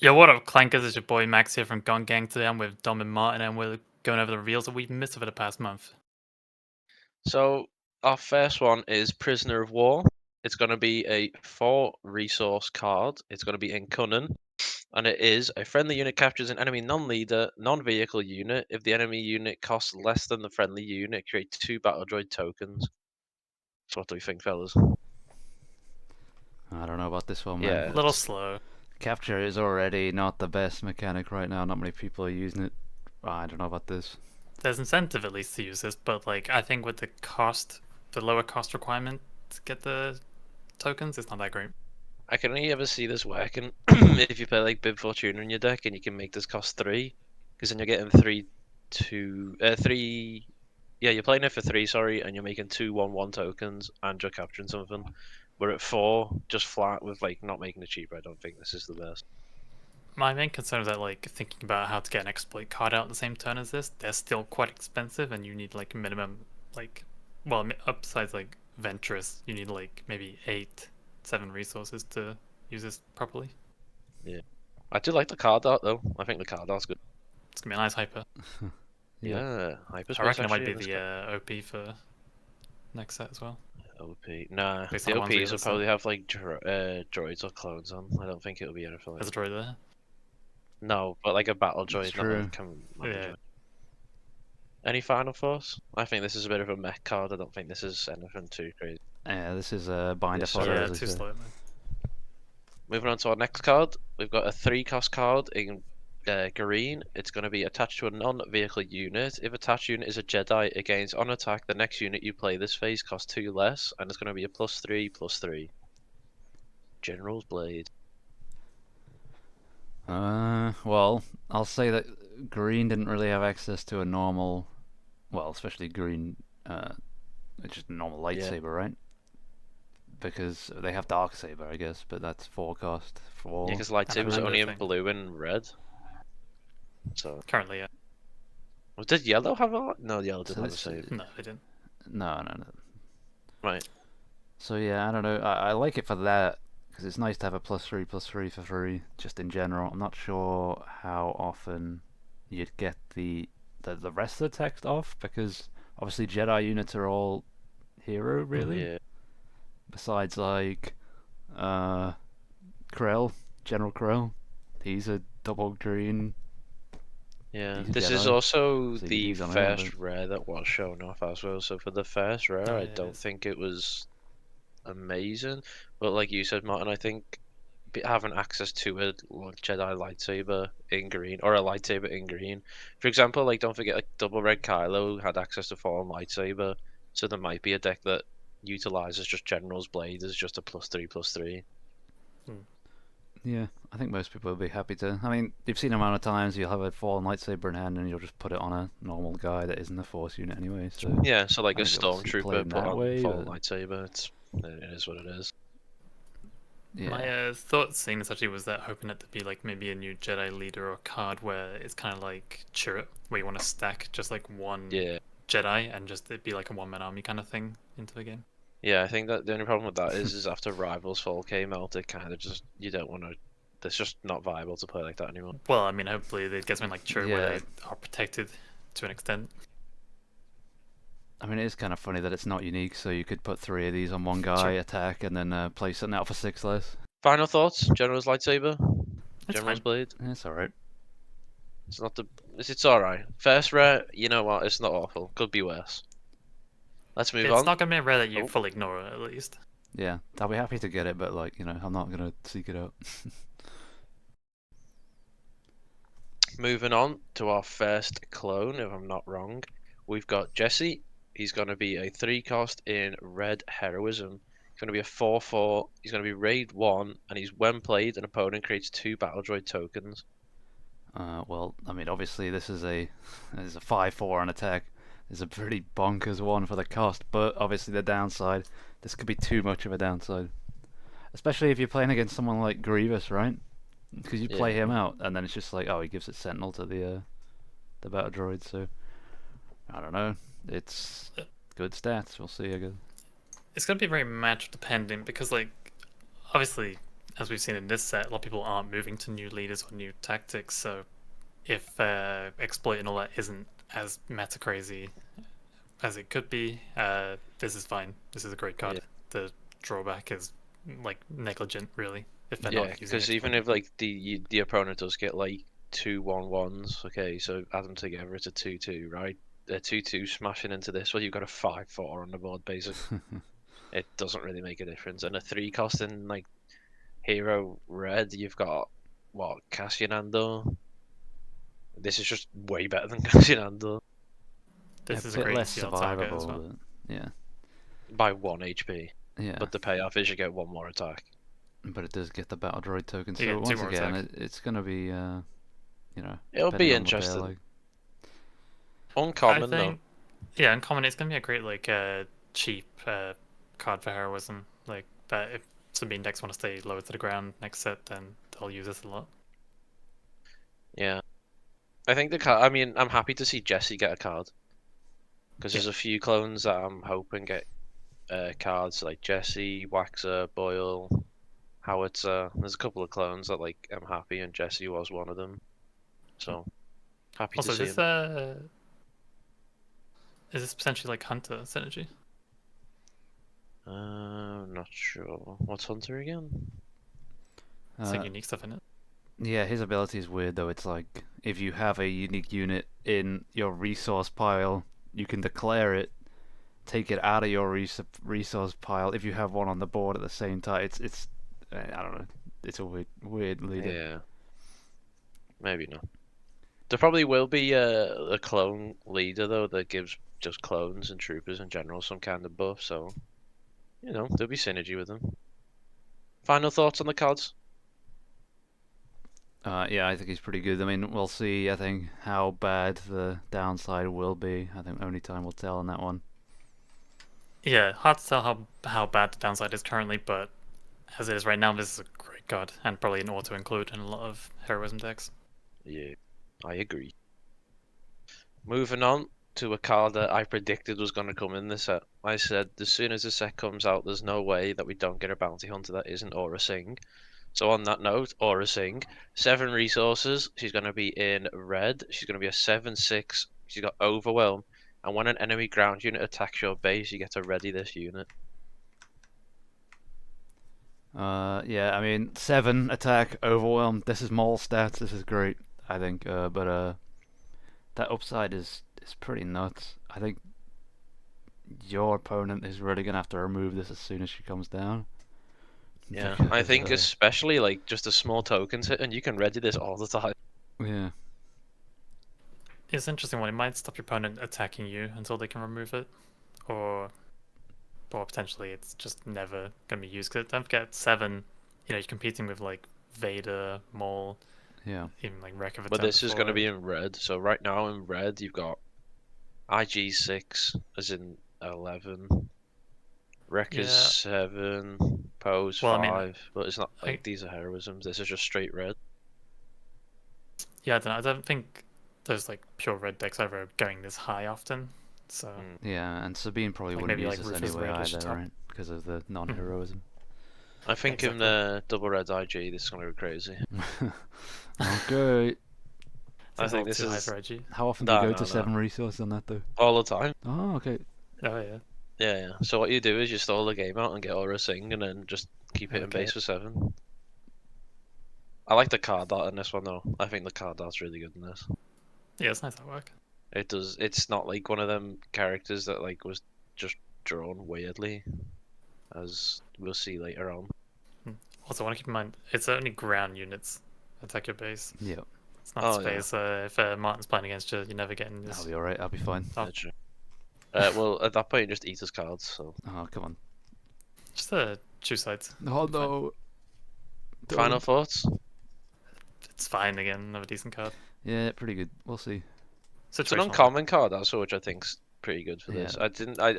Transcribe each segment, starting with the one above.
Yo, what up, Clankers? It's your boy Max here from Gun Gang. Today I'm with Dom and Martin, and we're going over the reveals that we've missed over the past month. So our first one is Prisoner of War. It's going to be a 4 resource card. It's going to be in Cunning, and it is a friendly unit captures an enemy non-leader, non-vehicle unit. If the enemy unit costs less than the friendly unit, create 2 battle droid tokens. So what do we think, fellas? I don't know about this one, man. A Yeah, little slow. Capture is already not the best mechanic right now. Not many people are using it. I don't know about this. There's incentive at least to use this, but like I think with the cost, the lower cost requirement to get the tokens, it's not that great. I can only ever see this working if you play like Bib Fortuna in your deck and you can make this cost 3, because then you're getting 3. Yeah, you're playing it for 3, sorry, and you're making 2/1/1 tokens and you're capturing something. We're at 4, just flat with like not making it cheaper. I don't think this is the best. My main concern is that like thinking about how to get an exploit card out at the same turn as this, they're still quite expensive, and you need like minimum upsides like Venturous, you need like maybe 8-7 resources to use this properly. Yeah, I do like the card art though. I think the card art's good. It's gonna be a nice hyper. Yeah, I hyperspace reckon it might actually be in this the OP for next set as well. OP. Nah, Based the on the ones we OPs will just probably have like droids or clones on. I don't think it'll be anything like There's a droid there. No, but like a battle That's droid, not a true. command Yeah. droid. Any final thoughts? I think this is a bit of a mech card. I don't think this is anything too crazy. Yeah, this is a binder Yes, fodder, sir. Yeah, as they too say. slow, man. Moving on to our next card, we've got a 3-cost card in green. It's going to be attached to a non-vehicle unit. If attached unit is a Jedi, it gains on attack. The next unit you play this phase costs 2 less, and it's going to be a +3/+3. General's Blade. Well, I'll say that green didn't really have access to a normal, well, especially green, just a normal lightsaber, right? Because they have dark saber, I guess, but that's 4 cost. Yeah, 4. because lightsabers are remember only the in thing. blue and red. So, Currently, yeah. did yellow have a? No, yellow didn't So have a this, save. No, they didn't. no. Right. So yeah, I don't know. I like it for that because it's nice to have a +3/+3 for free, just in general. I'm not sure how often you'd get the rest of the text off because obviously Jedi units are all hero really. Yeah. Besides like Krell, General Krell, he's a double green. Yeah, He's a this is Jedi, also so you could the use on him. first rare that was shown off as well. So for the first rare, Oh, I yeah, it don't is. think it was amazing. But like you said, Martin, I think having access to a Jedi lightsaber in green or a lightsaber in green, for example, like don't forget like double red Kylo had access to fallen lightsaber, so there might be a deck that utilizes just General's Blade as just a +3/+3. Yeah, I think most people would be happy to. I mean, you've seen the amount of times you'll have a fallen lightsaber in hand and you'll just put it on a normal guy that isn't a force unit anyway. So Yeah, so like I a think you'll see it played stormtrooper in put that on way. fallen But lightsaber. It is what it is. yeah, My thought seeing this actually was that hoping it to be like maybe a new Jedi leader or card where it's kind of like Chirrut, where you want to stack just like one Yeah. Jedi and just it be like a one-man army kind of thing into the game. Yeah, I think that the only problem with that is after Rivals Fall came out, it kind of just you don't want to. It's just not viable to play like that anymore. Well, I mean, hopefully they get something like Chirrut where yeah. they are protected to an extent. I mean, it is kind of funny that it's not unique. So you could put 3 of these on one guy, Sure. attack, and then play something out for 6 less. Final thoughts: General's lightsaber, It's General's fine. blade. Yeah, it's alright. It's not the. It's all right. First rare, you know what? It's not awful. Could be worse. Let's move It's on. not gonna be rare that you Oh. fully ignore it, at least. Yeah, I'll be happy to get it, but like I'm not gonna seek it out. Moving on to our first clone, if I'm not wrong, we've got Jesse. He's going to be a 3-cost in Red Heroism. He's going to be a 4/4. He's going to be raid 1, and he's when played, an opponent creates 2 battle droid tokens. Well, I mean, obviously this is a 5/4 on attack. It's a pretty bonkers one for the cost, but obviously the downside, this could be too much of a downside, especially if you're playing against someone like Grievous, right? Because you play Yeah. him out, and then it's just like, oh, he gives it Sentinel to the battle droid. So I don't know. It's good stats. We'll see. I guess. It's gonna be very match dependent because, like, obviously, as we've seen in this set, a lot of people aren't moving to new leaders or new tactics. So if exploit and all that isn't as meta crazy as it could be, this is fine. This is a great card. Yeah. The drawback is like negligent, really, if they're Yeah, not using because even exploit. if like the opponent does get like 2/1/1s, okay, so add them together, it's a 2/2, right? A 2/2 smashing into this, well, you've got a 5/4 on the board, basically. It doesn't really make a difference. And a 3 costing like hero red, you've got what, Cassianando? This is just way better than Cassianando A This is a bit great less ECL target as survivable, well. but yeah, by 1 HP. yeah. But the payoff is you get 1 more attack. But it does get the battle droid token. You So get 2 once more again, attack. it's gonna be you know, It'll depending be on the bear interesting. leg. I Uncommon though. think, yeah, uncommon. It's gonna be a great like cheap card for heroism. Like that, if Sabine decks want to stay lower to the ground next set, then they'll use this a lot. Yeah. I think the card. I mean, I'm happy to see Jesse get a card because there's a few clones that I'm hoping get cards like Jesse, Waxer, Boyle, Howitzer. There's a couple of clones that like I'm happy, and Jesse was one of them. So happy to Also, see this him. is this potentially like Hunter synergy? I'm not sure. What's Hunter again? Some unique stuff in it. Yeah, his ability is weird though. It's like if you have a unique unit in your resource pile, you can declare it, take it out of your resource pile. If you have one on the board at the same time, it's I don't know. It's a weird leader. Yeah. Maybe not. There probably will be a clone leader though that gives just clones and troopers in general some kind of buff. So there'll be synergy with them. Final thoughts on the cards? Yeah, I think he's pretty good. I mean, we'll see. I think how bad the downside will be. I think only time will tell on that one. Yeah, hard to tell how bad the downside is currently, but as it is right now, this is a great card and probably an auto include in a lot of heroism decks. Yeah, I agree. Moving on to a card that I predicted was going to come in this set. I said as soon as the set comes out, there's no way that we don't get a bounty hunter that isn't Aura Singh. So on that note, Aura Singh, 7 resources. She's going to be in red. She's going to be a 7/6. She's got Overwhelm. And when an enemy ground unit attacks your base, you get to ready this unit. Yeah, I mean, 7 attack, overwhelm. This is mole stats. This is great, I think. But that upside is pretty nuts. I think your opponent is really gonna have to remove this as soon as she comes down. Yeah, Because, I think especially like just a small tokens hit, and you can ready this all the time. yeah. It's an interesting one. It might stop your opponent attacking you until they can remove it, or potentially it's just never gonna be used. Cause don't forget 7. You're competing with like Vader, Maul, Yeah. even like Wreck of a But this is going to before. be in red. So right now in red, you've got IG6 as in 11, Wreck is Yeah. 7, Pose Well, I mean, 5. But it's not like these are heroisms. This is just straight red. yeah, I don't think there's like pure red decks ever going this high often. So Yeah, and Sabine probably like wouldn't maybe use like this Rufus anyway Radish either, top. right? Because of the non-heroism. I think in Exactly. the double red IG, this is going to be crazy. Okay. I Seems a think little this too high is for IG. How often do you No, go no, to no. 7 resources on that though? All the time. Oh, okay. Oh yeah. Yeah. So what you do is you stall the game out and get Aura Singh, and then just keep hitting Okay. base for 7. I like the card art in this one though. I think the card art's really good in this. Yeah, it's nice artwork. It does. It's not like one of them characters that like was just drawn weirdly, as we'll see later on. Also, I want to keep in mind it's only ground units attack your base. Yep. It's not Oh, yeah. space. If Martin's playing against you, you're never getting this. I'll be alright. I'll be fine. Oh. That's true. Well, at that point, you just eat his cards. So Oh, come on. Just two sides. Oh no. final thoughts. It's fine again. Another decent card. Yeah, pretty good. We'll see. It's an Situational. uncommon card also, which I think's pretty good for this. Yeah.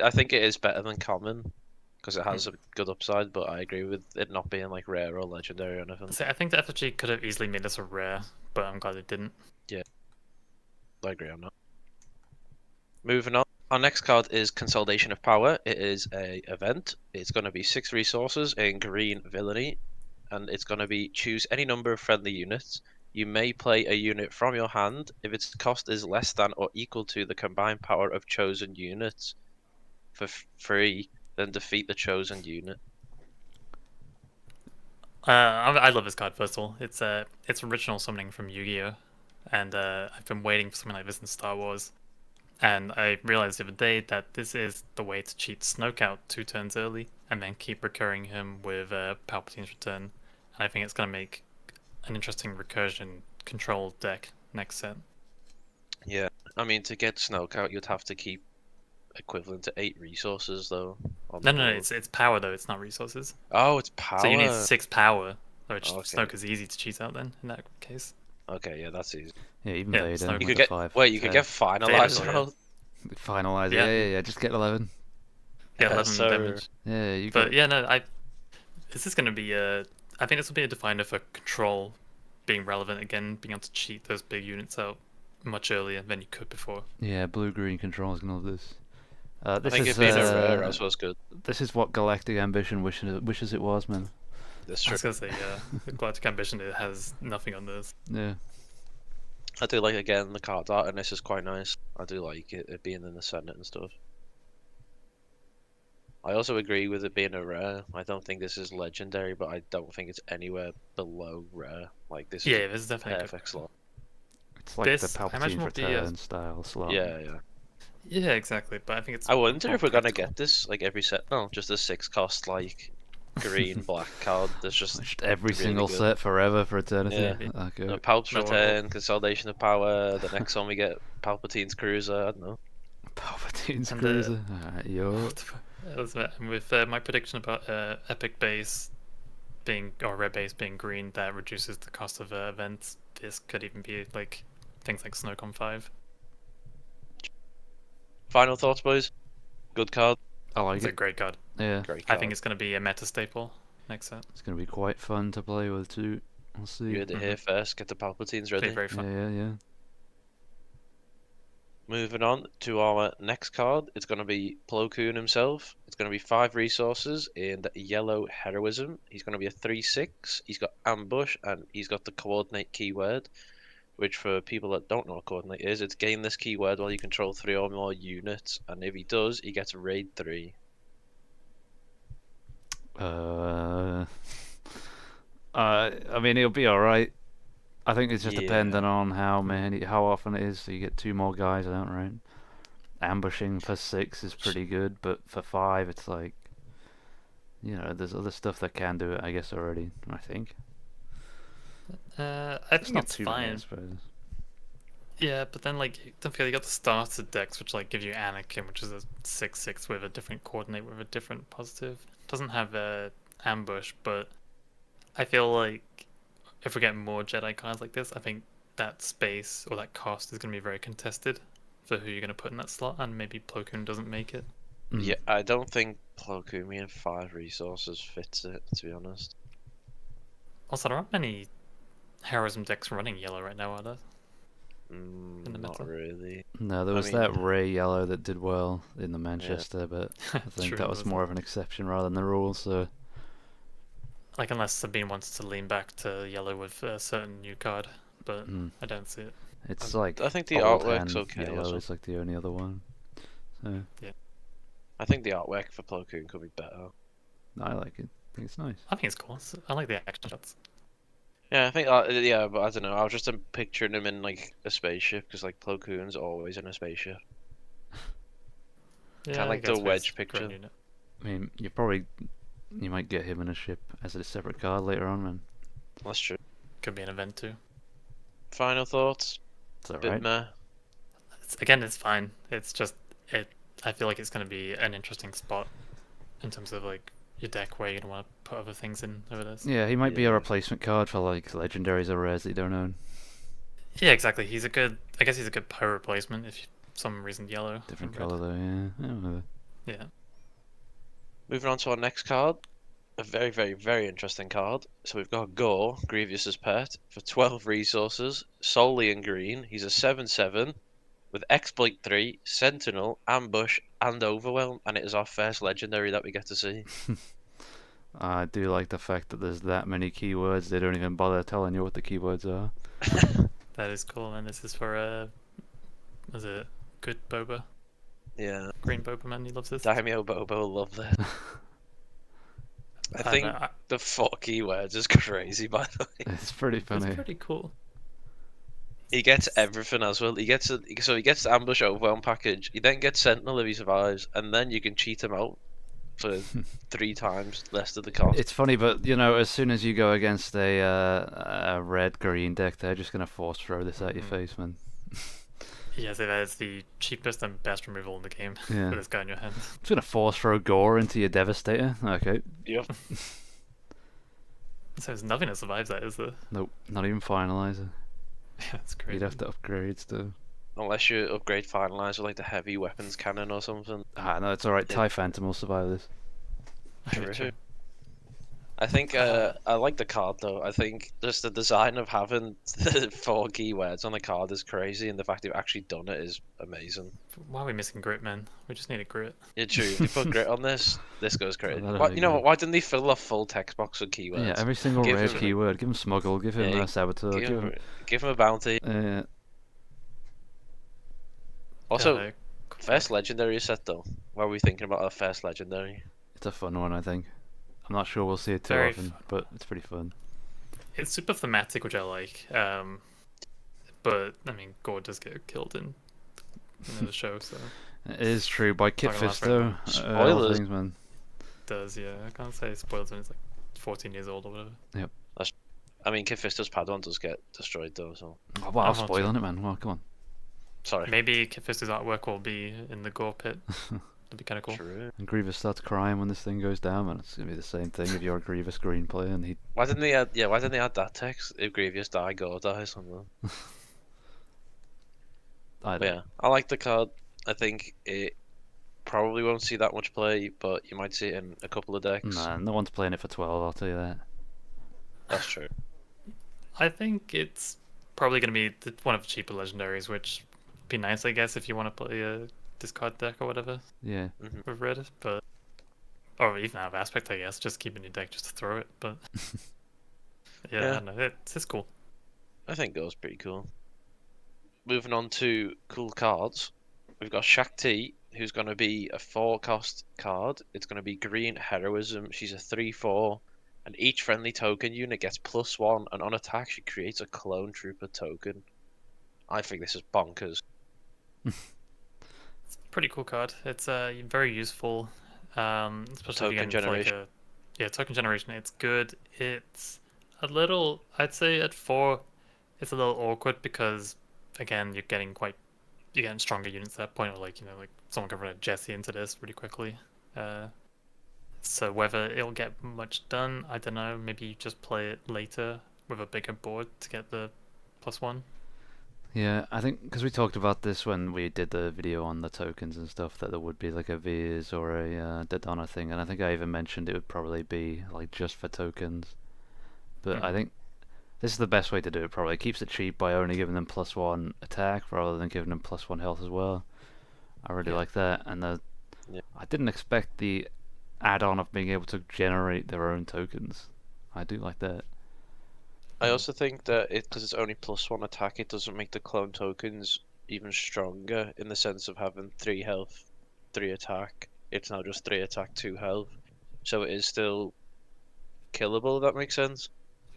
I think it is better than common because it has a good upside, but I agree with it not being like rare or legendary or anything. So I think the FFG could have easily made this a rare, but I'm glad it didn't. Yeah, I agree on that. Moving on. Our next card is Consolidation of Power. It is a event. It's going to be 6 resources in green villainy. and it's going to be choose any number of friendly units. You may play a unit from your hand if its cost is less than or equal to the combined power of chosen units. For free, then defeat the chosen unit. I love this card. First of all, it's original summoning from Yu-Gi-Oh, and I've been waiting for something like this in Star Wars. And I realized the other day that this is the way to cheat Snoke out 2 turns early, and then keep recurring him with Palpatine's return. And I think it's gonna make an interesting recursion control deck next set. Yeah, I mean, to get Snoke out, you'd have to keep equivalent to 8 resources, though. On No, the no, no, board. it's power though. It's not resources. Oh, it's So you need power. 6 power, which Okay. Snoke is easy to cheat out then in that case. Okay, yeah, that's easy. Yeah, even Yeah, Vader Snoke. with You could the get 5. wait, you could get Vader's finalizer yeah. out. Finalize it. Yeah. Yeah. Just get 11. Yeah, 11 So damage. Yeah, you But got. yeah, no, this is gonna be I think this will be a definer for control being relevant again, being able to cheat those big units out much earlier than you could before. Yeah, blue-green control is gonna love this. I This think is it being a rare as well is good. this is what Galactic Ambition wishes it was, man. That's I true. was gonna say, the Galactic Ambition it has nothing on this. Yeah. I do like again the card art, and this is quite nice. I do like it being in the Senate and stuff. I also agree with it being a rare. I don't think this is legendary, but I don't think it's anywhere below rare. Like this is Yeah, a this is definitely a good perfect card. slot. It's like This, the I imagine, Palpatine's will be return style slot. Yeah. yeah, exactly. But I think it's I wonder more if we're gonna practical. get this like every set. No, just a 6 cost like green black card. There's just Just every really single good. set forever for eternity. Yeah. Maybe. Okay. Palp's No, return, consolidation of power. The next one we get Palpatine's cruiser. I don't know. Palpatine's And, cruiser. Yo. And with my prediction about Epic base being or red base being green, that reduces the cost of events. This could even be like things like Snoke on 5. Final thoughts, boys. Good card. I like It's a it. great card. Yeah. Great I card. think it's going to be a meta staple next set. It's gonna be quite fun to play with too. We'll see. You heard it here first. Get the Palpatines It'll ready. be very fun. Yeah. Moving on to our next card, it's going to be Plo Koon himself. It's going to be 5 resources in yellow heroism. He's going to be a 3/6. He's got ambush and he's got the coordinate keyword, which for people that don't know what coordinate is, it's gain this keyword while you control 3 or more units, and if he does, he gets raid 3. I mean, it'll be alright. I think it's just Yeah. dependent on how often it is. So you get 2 more guys out, right? Ambushing for 6 is pretty good, but for 5, it's like, there's other stuff that can do it, I guess, already. I think. I It's think not it's too many, I fine. suppose. Yeah, but then like don't forget you got the starter decks, which like give you Anakin, which is a 6/6 with a different coordinate with a different positive. Doesn't have a ambush, but I feel like if we get more Jedi cards like this, I think that space or that cost is going to be very contested for who you're going to put in that slot, and maybe Plo Koon doesn't make it. Mm. Yeah, I don't think Plo Koon and 5 resources fits it, to be honest. Also, there aren't many heroism decks running yellow right now, are there? the Not meta? really. No, there I was mean- that Ray Yellow that did well in the Manchester, but I think True, that was wasn't more it? of an exception rather than the rule. So Like unless Sabine wants to lean back to yellow with a certain new card, but I don't see it. it's like I think the old artwork's hand okay Yellow also. is like the only other one. So I think the artwork for Plo Koon could be better. I like it. I think it's nice. I think it's cool. I like the action shots. Yeah, I think yeah, but I don't know. I was just picturing him in like a spaceship because like Plo Koon's always in a spaceship. Yeah, like I the guess wedge it's a great picture. unit. I mean, you might get him in a ship as a separate card later on, man. That's true. Could be an event too. Final thoughts? It's Bit alright. meh. Again, it's fine. It's just I feel like it's going to be an interesting spot in terms of like your deck where you're going to want to put other things in over this. Yeah, he might be a Yeah. replacement card for like legendaries or rares that you don't own. Yeah, exactly. I guess he's a good Poe replacement if for some reason yellow. Different and red. color though. Yeah, I don't know. Yeah. Moving on to our next card. A very, very, very interesting card. So we've got Gore, Grievous's pet, for 12 resources, solely in green. He's a 7/7 with Exploit 3, Sentinel, Ambush, and Overwhelm, and it is our first legendary that we get to see. I do like the fact that there's that many keywords. They don't even bother telling you what the keywords are. That is cool, and this is for was it good boba? Yeah, Green boba man, he loves this. Daimyo Bobo will love this. I I don't think know, the 4 keywords is crazy, by the way. It's pretty it's funny. pretty cool. He gets everything as well. He gets he gets the ambush overwhelm package. He then gets sentinel if he survives, and then you can cheat him out for 3 times less of the cost. It's funny, but you know, as soon as you go against a red-green deck, they're just gonna force throw this at your face, man. Yeah, so that is the cheapest and best removal in the game Yeah. with this guy in your hand. It's gonna force throw Gore into your Devastator. Okay. Yep. So there's nothing that survives that, is there? Nope, not even Finalizer. Yeah, that's crazy. You'd have to upgrade still. Unless you upgrade finalizer like the heavy weapons cannon or something. Ah, no, it's alright. Yeah. TIE Phantom will survive this. True. I think I like the card though. I think just the design of having the 4 keywords on the card is crazy, and the fact they've actually done it is amazing. Why are we missing grit, man? We just need a grit. Yeah, true. If you put grit on this goes crazy. that'd Why, be you know good. what? Why didn't they fill a full text box with keywords? Yeah, every single Give red him- keyword. Give him Smuggle. Give him Yeah, Saboteur. give him a bounty. Also, Yeah, first legendary set though. What are we thinking about our first legendary? it's a fun one, I think. I'm not sure we'll see it too Very often, fun. but it's pretty fun. it's super thematic, which I like. But I mean, Gore does get killed in the show, so It is true by Kit Talking about Fisto. Spoilers. Things, man. it does, yeah. I can't say spoilers when it's like 14 years old or whatever. I mean, Kid Fisto's Padawan does get destroyed though, so Oh, wow, Oh, spoiling it, man. Well, come on. sorry. Maybe Kid Fisto's artwork will be in the Gore pit. That'd be kind of cool. True. And Grievous starts crying when this thing goes down, and it's gonna be the same thing if you're a Grievous green player, and he. Why didn't they add? Yeah, why didn't they add that text? If Grievous die, Gore dies. Something. I But yeah, I like the card. I think it probably won't see that much play, but you might see it in a couple of decks. Nah, no one's playing it for 12. I'll tell you that. That's true. I think it's probably going to be one of the cheaper legendaries, which would be nice, I guess, if you want to play a discard deck or whatever Yeah. with red. But or even out of aspect, I guess, just keep in your deck just to throw it. But yeah, Yeah. I don't know, it's cool. I think Gore's pretty cool. Moving on to cool cards, we've got Shakti, who's going to be a 4-cost card. It's going to be green heroism. She's a 3/4, and each friendly token unit gets +1, and on attack she creates a clone trooper token. I think this is bonkers. Pretty cool card. It's very useful, especially Token if you're getting generation. like token generation. It's good. It's a little, I'd say at 4, it's a little awkward because again you're getting stronger units at that point, or like someone can run a Jesse into this really quickly. So whether it'll get much done, I don't know. Maybe you just play it later with a bigger board to get the +1. Yeah, I think because we talked about this when we did the video on the tokens and stuff, that there would be like a Veers or a Dodonna thing, and I think I even mentioned it would probably be like just for tokens. But I think this is the best way to do it. Probably it keeps it cheap by only giving them +1 attack rather than giving them +1 health as well. I really like that, and Yeah. I didn't expect the add-on of being able to generate their own tokens. I do like that. I also think that because it's only +1 attack, it doesn't make the clone tokens even stronger in the sense of having 3 health, 3 attack. It's now just 3 attack, 2 health. So it is still killable, if that makes sense.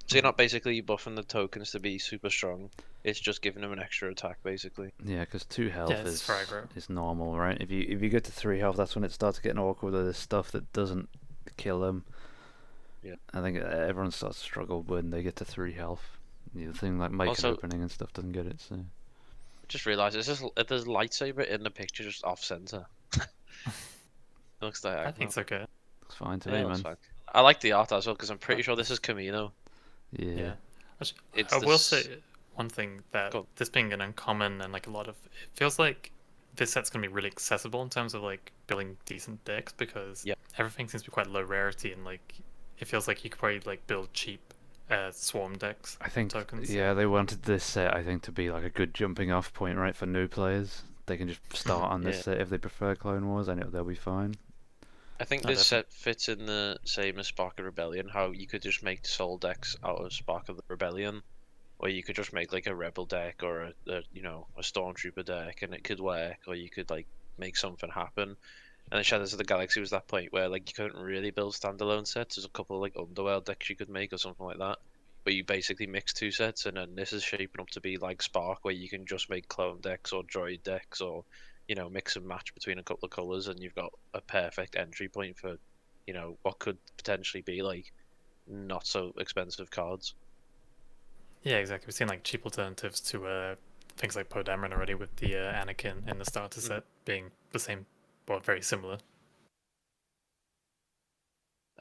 So you're not basically buffing the tokens to be super strong. It's just giving them an extra attack, basically. Yeah, because 2 health Yeah, it's for aggro. is normal, right? If you get to 3 health, that's when it starts getting awkward. There's stuff that doesn't kill them. Yeah. I think everyone starts to struggle when they get to 3 health. The thing like mic Also- opening and stuff doesn't get it. So Just realised there's lightsaber in the picture just off center. It looks I diagonal. think it's okay. it's fine to Yeah, me, that's man. fine. I like the art as well because I'm pretty sure this is Camino. Yeah. Yeah. Actually, It's I will this- say one thing that Go on. this being an uncommon and like a lot of it feels like this set's gonna be really accessible in terms of like building decent decks because Yep. everything seems to be quite low rarity and like it feels like you could probably like build cheap swarm decks. I think tokens. yeah, they wanted this set I think to be like a good jumping off point, right, for new players. They can just start on this Yeah. set if they prefer Clone Wars, and they'll be fine. I think Oh, this definitely. set fits in the same as Spark of Rebellion, how you could just make soul decks out of Spark of the Rebellion, or you could just make like a Rebel deck or a Stormtrooper deck, and it could work, or you could like make something happen. And then Shadows of the Galaxy was that point where like you couldn't really build standalone sets. There's a couple of like Underworld decks you could make or something like that, but you basically mix two sets, and then this is shaping up to be like Spark, where you can just make clone decks or droid decks or mix and match between a couple of colors, and you've got a perfect entry point for what could potentially be like not so expensive cards. Yeah, exactly. We've seen like cheap alternatives to things like Poe Dameron already, with the Anakin in the starter Mhm. set being the same, or very similar.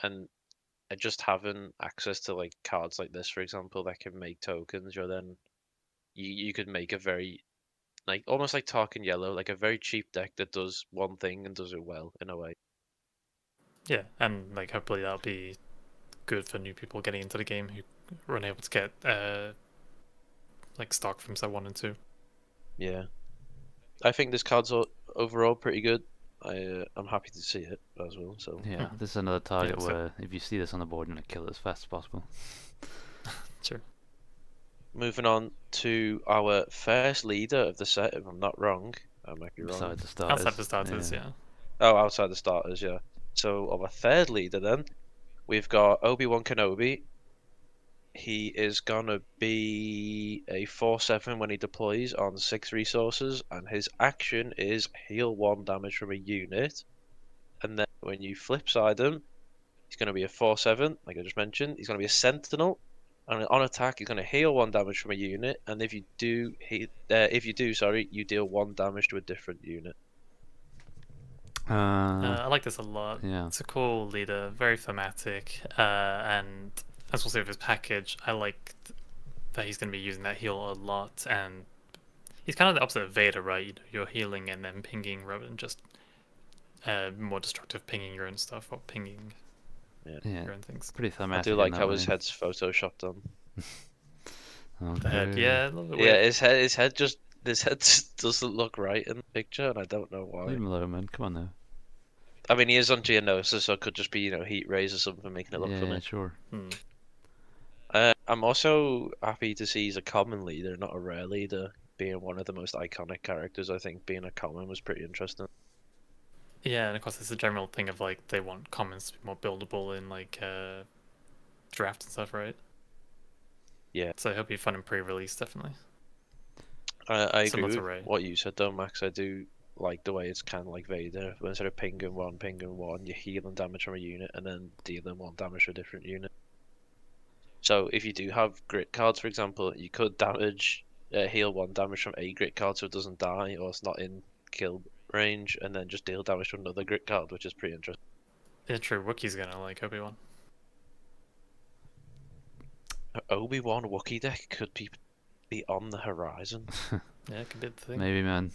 And just having access to like cards like this, for example, that can make tokens, or then you could make a very like almost like Tarkin Yellow, like a very cheap deck that does one thing and does it well in a way. Yeah, and like hopefully that'll be good for new people getting into the game who were unable to get like stock from set 1 and 2. Yeah, I think this card's overall pretty good. I'm happy to see it as well. So Yeah, this is another Yeah, target so where if you see this on the board, you're gonna kill it as fast as possible. sure. moving on to our first leader of the set, if I'm not wrong, I might be wrong. Besides the starters. Outside the starters, Yeah. yeah. Oh, outside the starters, yeah. So our third leader then, we've got Obi-Wan Kenobi. He is gonna be a 4/7 when he deploys on 6 resources, and his action is heal 1 damage from a unit. And then when you flip side him, he's gonna be a 4/7, like I just mentioned. He's gonna be a Sentinel, and on attack, he's gonna heal 1 damage from a unit. And sorry, you deal 1 damage to a different unit. I like this a lot. Yeah. It's a cool leader, very thematic, and as we'll see with his package, I like that he's going to be using that heal a lot, and he's kind of the opposite of Vader, right? You're healing and then pinging rather than just more destructive pinging your own stuff or pinging Yeah, Yeah. your own things. Pretty I thematic do in like that how his way. head's photoshopped on. The head, Okay. yeah, a little bit Yeah, weird. his head just doesn't look right in the picture, and I don't know Leave why. him alone, man. Come on now. I mean, he is on Geonosis, so it could just be heat rays or something making it look Yeah, funny. sure. Hmm. I'm also happy to see he's a common leader, not a rare leader, being one of the most iconic characters. I think being a common was pretty interesting. Yeah, and of course, it's a general thing of like they want commons to be more buildable in like draft and stuff, right? Yeah, So I hope you fun in pre-release, definitely. I Similar agree to with Ray. what you said though, Max. I do like the way it's kind of like Vader. But instead of pinging one, you're healing damage from a unit and then dealing 1 damage to a different unit. So if you do have grit cards, for example, you could heal 1 damage from a grit card so it doesn't die or it's not in kill range, and then just deal damage to another grit card, which is pretty interesting. Yeah, true. Wookiee's gonna like Obi-Wan. Obi-Wan Wookiee deck could be on the horizon. Yeah, it could be the thing. Maybe, man.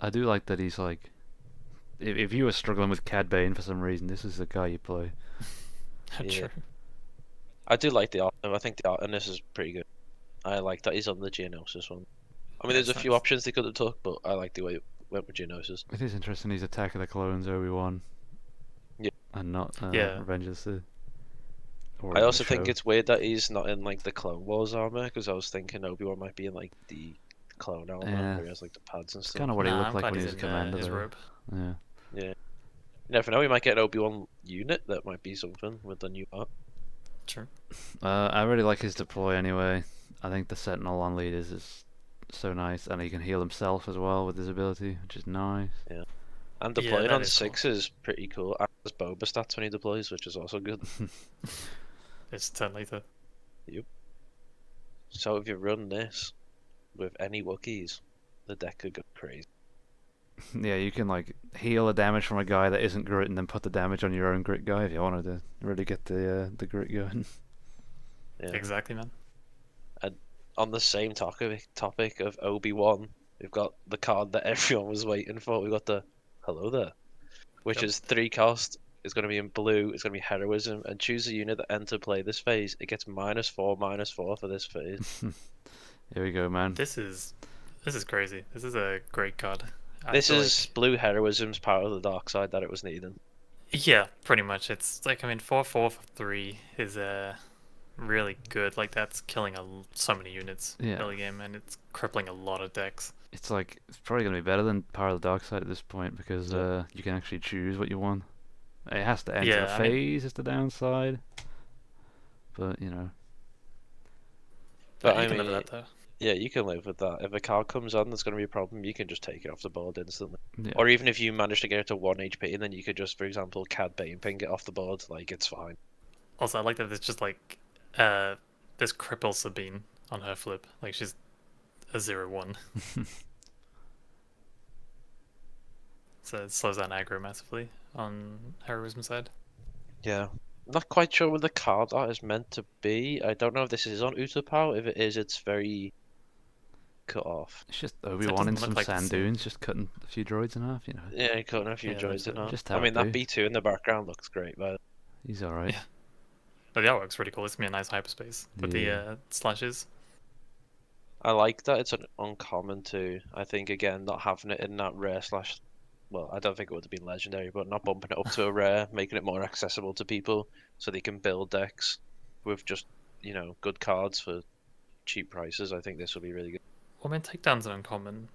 I do like that he's like. If you were struggling with Cad Bane for some reason, this is the guy you play. Yeah, True. I do like the art. I think the art in this is pretty good. I like that he's on the Geonosis one. I mean, Yeah, there's it's a few nice. options they could have took, but I like the way it went with Geonosis. It is interesting he's Attack of the Clones Obi-Wan Yeah. and not Yeah. Revenge of the Sith. Or I the also think show. it's weird that he's not in like the Clone Wars armor, because I was thinking Obi-Wan might be in like the clone armor Yeah. where he has like the pads and It's stuff. kind of what he Nah, looked I'm like glad when he he's was a in commander, his though. robe. Yeah. Yeah, you never know. We might get an Obi-Wan unit that might be something with the new art. True. I really like his deploy anyway. I think the Sentinel on leaders is so nice, and he can heal himself as well with his ability, which is nice. Yeah, and Yeah, deploying that on is cool. 6 is pretty cool. And has Boba stats when he deploys, which is also good. It's turn later. Yep. So if you run this with any Wookiees, the deck could go crazy. Yeah, you can like heal a damage from a guy that isn't grit, and then put the damage on your own grit guy if you wanted to really get the grit going. Yeah. Exactly, man. And on the same topic of Obi-Wan, we've got the card that everyone was waiting for. We've got the Hello There, which Yep. is 3 cost. It's going to be in blue. It's going to be heroism, and choose a unit that enter play this phase. It gets -4/-4 for this phase. Here we go, man. This is crazy. This is a great card. I This feel is like blue heroism's power of the dark side that it was needing. Yeah, pretty much. It's like, I mean, 4/4 for 3 is really good. Like, that's killing so many units Yeah. early game, and it's crippling a lot of decks. It's like it's probably gonna be better than Power of the Dark Side at this point because Yeah. you can actually choose what you want. It has to enter a Yeah, I mean, phase is the downside, but you know. But you I can live with mean, that though. yeah, you can live with that. If a card comes on, there's going to be a problem. You can just take it off the board instantly. Yeah. Or even if you manage to get it to 1 HP, and then you could just, for example, Cad Bane ping it off the board. Like, it's fine. Also, I like that there's just like uh this cripple Sabine on her flip. Like, she's a 0/1. So it slows down aggro massively on heroism side. Yeah. Not quite sure what the card art is meant to be. I don't know if this is on Utapau. If it is, it's very cut off. It's just So it Obi-Wan in doesn't some look like sand the same. dunes, just cutting a few droids in half, you know. Yeah, cutting a few Yeah, droids in absolutely. half. Just I how mean, it that do. B2 in the background looks great, but He's alright. Yeah. But the artwork's pretty cool. It's gonna be a nice hyperspace with the Yeah. slashes. I like that it's an uncommon too. I think again, not having it in that rare slash, well, I don't think it would have been legendary, but not bumping it up to a rare, making it more accessible to people so they can build decks with just, good cards for cheap prices. I think this will be really good. Well, I mean, takedown's an uncommon,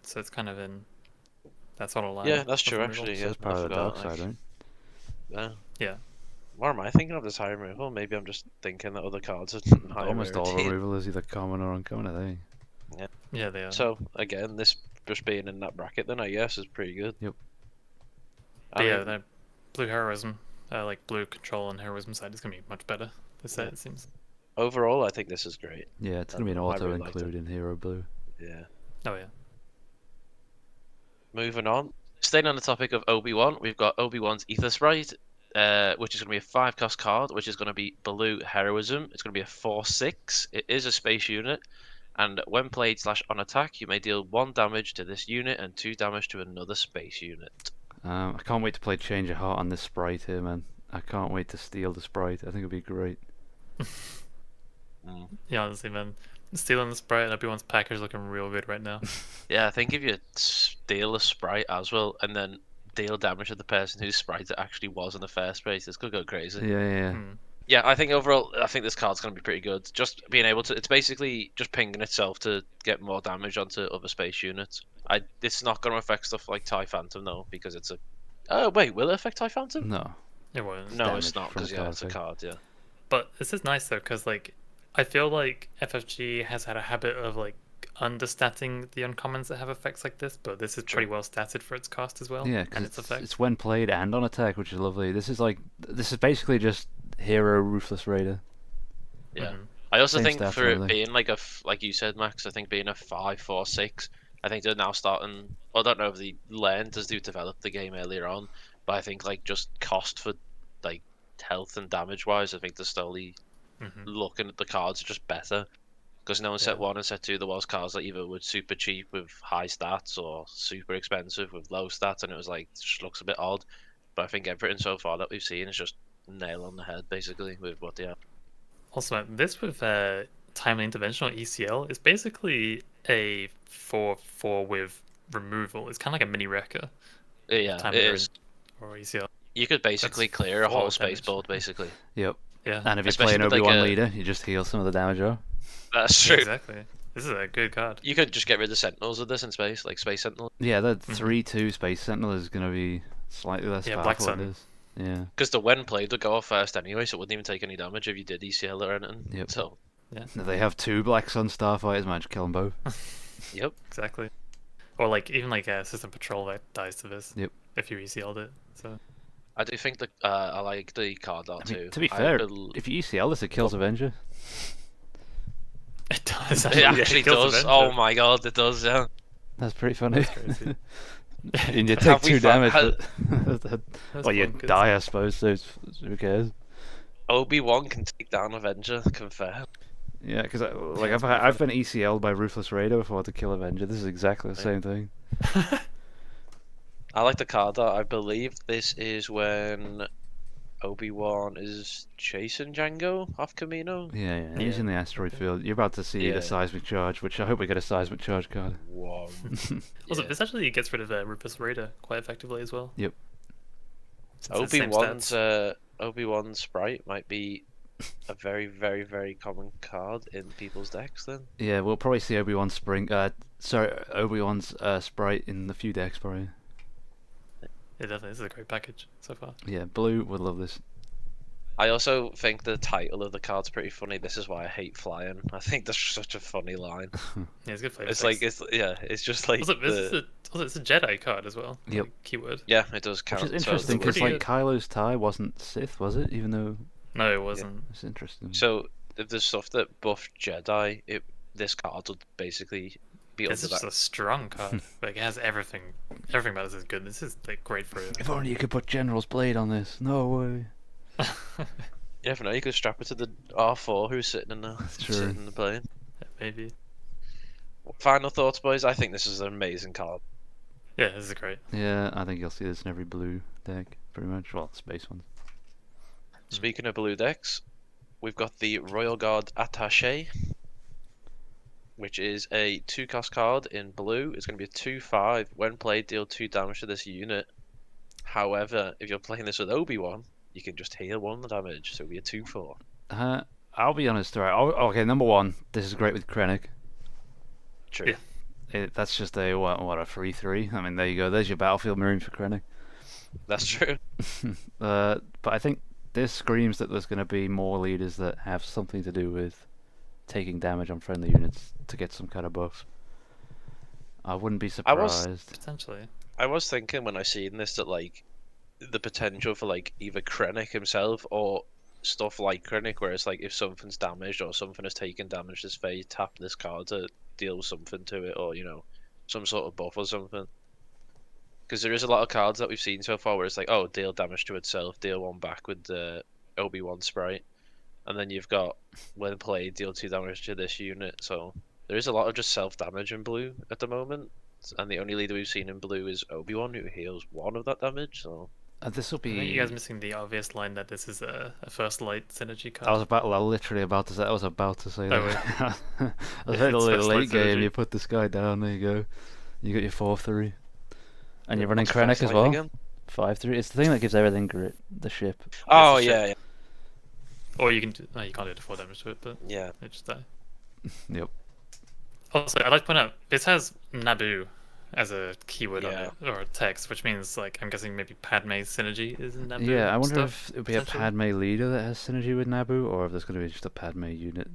so it's kind of in that sort of line. Yeah, that's of true removal. actually. So Yeah, it's I Power of the forgot. Dark Side, right? Yeah. Yeah. What am I thinking of this high removal? Maybe I'm just thinking that other cards are higher Almost all rarity. removal is either common or uncommon, I think. Yeah, they are. So again, this just being in that bracket, then I guess is pretty good. Yep. But I yeah, mean, the blue heroism, like blue control and heroism side is gonna be much better. This set, Yeah. it seems. overall, I think this is great. Yeah, it's gonna be an I auto really liked it. include in Hero Blue. Yeah. Oh yeah. Moving on. Staying on the topic of Obi-Wan, we've got Obi-Wan's Ether Sprite, which is going to be a 5-cost card, which is going to be Blue Heroism. It's going to be a 4/6. It is a space unit, and when played / on attack, you may deal 1 damage to this unit and 2 damage to another space unit. I can't wait to play Change of Heart on this sprite here, man. I can't wait to steal the sprite. I think it'll be great. Yeah, honestly, man. Stealing the sprite and everyone's package looking real good right now. Yeah, I think if you steal a sprite as well, and then deal damage to the person whose sprite it actually was in the first place, this could go crazy. Yeah. Hmm. Yeah, I think overall, I think this card's going to be pretty good. Just being able to, it's basically just pinging itself to get more damage onto other space units. It's not going to affect stuff like TIE Phantom though, because it's a. Oh wait, will it affect TIE Phantom? No. It was. No, damage it's not from because a yeah, card it's a effect. card. Yeah. But this is nice though, because like I feel like FFG has had a habit of like understatting the uncommons that have effects like this, but this is True. pretty well statted for its cost as well. Yeah, and because its effect. it's when played and on attack, which is lovely. This is basically just Hero Ruthless Raider. Yeah. Mhm. I also Same think stats for and it everything. being like like you said, Max, I think being a 5/4/6, I think they're now starting. I don't know if they learned as they developed the game earlier on, but I think like just cost for like health and damage wise, I think they're slowly Mhm. looking at the cards are just better. Because in set Yeah. 1 and set 2, there was cards that either were super cheap with high stats or super expensive with low stats, and it was like it just looks a bit odd. But I think everything so far that we've seen is just nail on the head basically with what they have. Also, this with timely intervention or ECL is basically a 4/4 with removal. It's kind of like a mini wrecker. Yeah, Timely it is. or ECL. You could basically clear a 4 whole space damage. board basically. Yep. Yeah. And if you Especially play an with, like, Obi-Wan a- leader, you just heal some of the damage off. That's Yeah, true. exactly. This is a good card. You could just get rid of Sentinels with this in space, like Space Sentinel. Yeah, that Mhm. 3/2 Space Sentinel is going to be slightly less Yeah, Black powerful than Sun. this. Yeah. Because the when played would go off first anyway, so it wouldn't even take any damage if you did ECL or anything. Yep. So, If they have 2 Black Sun Starfighters, man, just kill them both. yep. Exactly. Or like even like a system patrol that dies to this. Yep. If you ECL'd it. So I do think that I like the card art I mean, too. to be I fair, bel- if you ECL this, it kills Avenger. it does. it actually kills does. Avenger. Oh my god, it does. Yeah. That's pretty funny. That's crazy. And you Have take we 2 damage, found- but That's well, you bonkers. die, I suppose. So who cares? Obi-Wan can take down Avenger. Confirm. Yeah, because Yeah, I've been ECL'd by Ruthless Raider before to kill Avenger. This is exactly the same thing. I like the card art. I believe this is when Obi-Wan is chasing Django off Camino. Yeah, Yeah. he's in the asteroid field. You're about to see Yeah. the seismic charge, which I hope we get a seismic charge card. Whoa. Also, Yeah. this actually gets rid of Rufus Raider quite effectively as well. Yep. Since it's the same stats. Obi-Wan's sprite might be a very, very, very common card in people's decks then. Yeah, we'll probably see Obi-Wan's Obi-Wan's sprite in the few decks probably. Yeah, definitely. This is a great package so far. Yeah, blue would love this. I also think the title of the card's pretty funny. This is why I hate flying. I think that's such a funny line. Yeah, it's good flavor. It's like it's just like it's a Jedi card as well. Yep. Like, keyword. yeah, it does count. Which is interesting because pretty like good. Kylo's tie wasn't Sith, was it? Even though No, it wasn't. it's interesting. So if there's stuff that buffed Jedi, this card would basically be It's under just that. a strong card. Like it has everything. Everything about this is good. This is like great for If only you could put General's Blade on this. No way. You never know. You could strap it to the R4 who's sitting in the true. sitting in the plane. Maybe. Final thoughts, boys. I think this is an amazing card. Yeah, this is great. Yeah, I think you'll see this in every blue deck, pretty much. Well, space ones. Speaking of blue decks, we've got the Royal Guard Attaché, which is a 2-cost card in blue. It's going to be a 2/5. When played, deal 2 damage to this unit. However, if you're playing this with Obi-Wan, you can just heal 1 damage, so it'll be a 2/4. I'll be honest, right? Okay, number one, this is great with Krennic. True. Yeah. That's just a what a 3/3. I mean, there you go. There's your battlefield marine for Krennic. That's true. But I think this screams that there's going to be more leaders that have something to do with taking damage on friendly units to get some kind of buff. I wouldn't be surprised. Potentially. I was thinking when I seen this that like the potential for like either Krennic himself or stuff like Krennic, where it's like if something's damaged or something has taken damage this phase, tap this card to deal something to it, or some sort of buff or something. Because there is a lot of cards that we've seen so far where it's like, oh, deal damage to itself, deal 1 back with the Obi-Wan sprite, and then you've got when played, deal 2 damage to this unit. So there is a lot of just self damage in blue at the moment, and the only leader we've seen in blue is Obi-Wan, who heals 1 of that damage. So This will I think be. you guys are missing the obvious line that this is a first light synergy card. I was literally about to say. I was about to say Oh, that. I was Yeah, in a it's little first late light game. synergy. You put this guy down. There you go. You got your 4/3, and you're running what's Krennic first as light well. again? 5/3. It's the thing that gives everything grit. The ship. Oh It's a yeah, Or you can do. No, you can't do the 4 damage to it, but yeah. it just die. Yep. Also, I'd like to point out this has Naboo as a keyword on Yeah. it or a text, which means like I'm guessing maybe Padme's synergy is in Naboo. Yeah, I wonder stuff, if it would be a potentially. Padme leader that has synergy with Naboo, or if there's going to be just a Padme unit.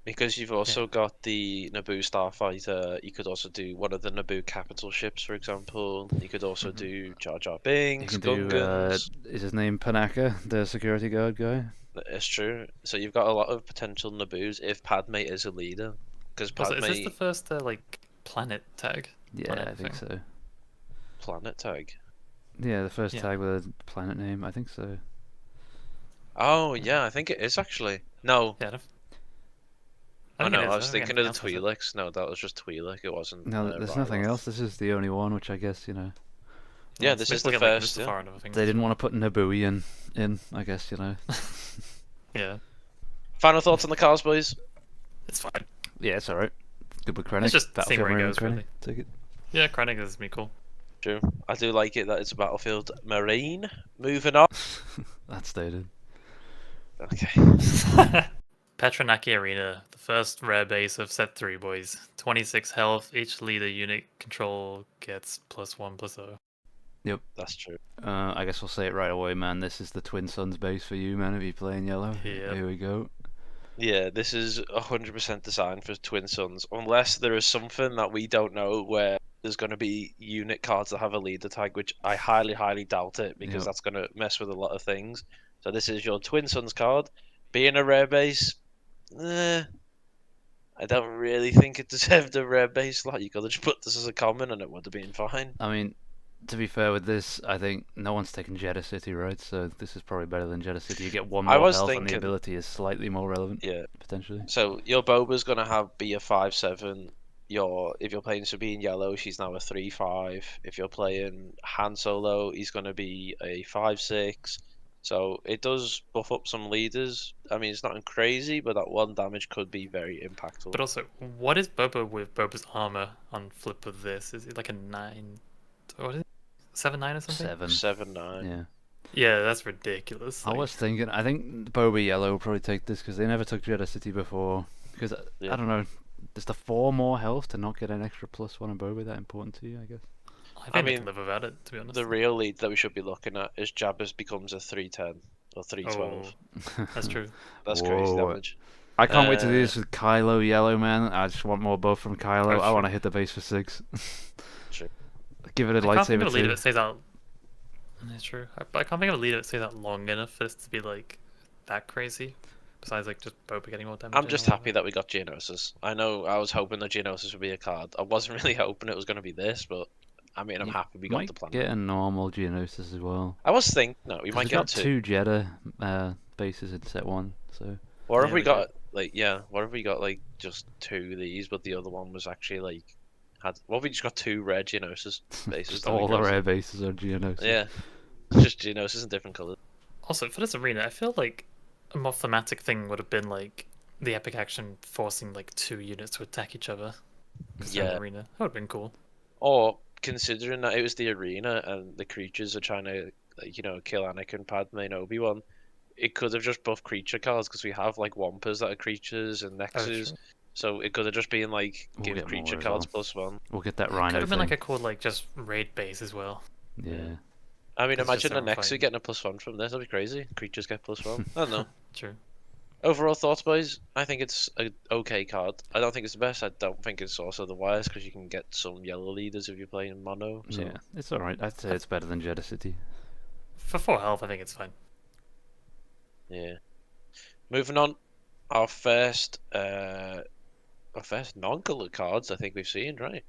Because you've also got the Naboo Starfighter, you could also do one of the Naboo capital ships, for example. You could also do Jar Jar You Binks, can do. Gungans. Is his name Panaka, the security guard guy? It's true. So you've got a lot of potential Naboos if Padme is a leader. Because Also, Padme is this the first like planet tag? Yeah, Planet I think thing? so. planet tag. Yeah, the first Yeah. tag with a planet name. I think so. Oh yeah, I think it is actually. No, Yeah. oh think it no, is. I was don't think thinking of anything the else has it. Twi'leks. No, that was just Twi'lek. It wasn't. No, there's nothing Ryloth. else. This is the only one, which I guess Yeah, it's this is basically the like first. Mustafar Yeah. and other things they as didn't well. want to put Nabooian in. I guess Yeah, Final thoughts on the cars, boys. it's fine. Yeah, it's alright. Good with Krennic. just seeing Battlefield where it Marine goes, Krennic. really. Take it. Yeah, Krennic is me cool. True. I do like it that it's a battlefield marine. Moving on. That's stated. Okay. Petronaki Arena, the first rare base of set 3, boys. 26 health, each leader unit control gets +1/+0. That's true. I guess we'll say it right away, man. This is the Twin Suns base for you, man. If you play in yellow, Yep. here we go. Yeah, this is 100% designed for Twin Suns, unless there is something that we don't know where there's going to be unit cards that have a leader tag, which I highly, highly doubt it, because Yep. that's going to mess with a lot of things. So this is your Twin Suns card. Being a rare base, I don't really think it deserved a rare base slot. You could have just put this as a common and it would have been fine. I mean, to be fair with this, I think no one's taken Jeddah City, right? So this is probably better than Jeddah City. You get one I more was health, and the thinking- ability is slightly more relevant, Yeah. potentially. So your Boba's going to be a 5/7. If you're playing Sabine Yellow, she's now a 3/5. If you're playing Han Solo, he's going to be a 5/6. So it does buff up some leaders. I mean, it's not crazy, but that 1 damage could be very impactful. But also, what is Boba with Boba's armor on flip with this? Is it like a 9? What is it? 7/9 or something? 7. 7/9. Yeah. Yeah, that's ridiculous. I Like, was thinking, I think Boba Yellow will probably take this because they never took Jeddah City before. Because Yeah. I don't know, is the 4 more health to not get an extra +1 on Boba that important to you? I guess. I I think they can mean, live without it, to be honest. the real lead that we should be looking at is Jabba's becomes a 310 or 312. Oh, that's true. That's crazy Whoa! damage. I can't wait to do Uh, this with Kylo Yellow, man. I just want more buff from Kylo. Oh, I want sure. to hit the base for 6. True. Give it a I can't think lightsaber of a leader too. that stays out. That's true. But I can't think of a leader that stays out long enough for this to be like that crazy. Besides, like just Boba getting more damage I'm in or just happy whatever. that we got Geonosis. I know I was hoping that Geonosis would be a card. I wasn't really hoping it was going to be this, but I mean, I'm You happy we got might the planet. get a normal Geonosis as well. I was thinking, no, we Because might we get got two. 2 Jeddah bases in set 1, so. What if Yeah, we we did. got what if we got like just two of these, but the other one was actually like had. What if we just got two red Geonosis bases? Just That'd be all the crazy. rare bases are Geonosis. Yeah, just Geonosis in different colors. Also, for this arena, I feel like a more thematic thing would have been like the epic action forcing like 2 units to attack each other. Because they're in the Yeah, arena. That would have been cool. or considering that it was the arena and the creatures are trying to like kill Anakin, Padme, and Obi-Wan, it could have just buffed creature cards because we have like Wampas that are creatures and Oh, Nexus. true. So it could have just been like We'll give get creature more as cards well. +1. We'll get that It could Rhino have been thing. like a cool like just raid base as well. Yeah. Yeah. I mean, Because just imagine the everyone Nexus fighting. getting a +1 from this. That'd be crazy. Creatures get +1. I don't know. True. Overall thoughts, boys? I think it's a okay card. I don't think it's the best. I don't think it's also the worst because you can get some yellow leaders if you're playing mono. So Yeah, it's alright. I'd say it's better than Jeddah City. For 4 health, I think it's fine. yeah. Moving on, our first non-colored cards. I think we've seen, right?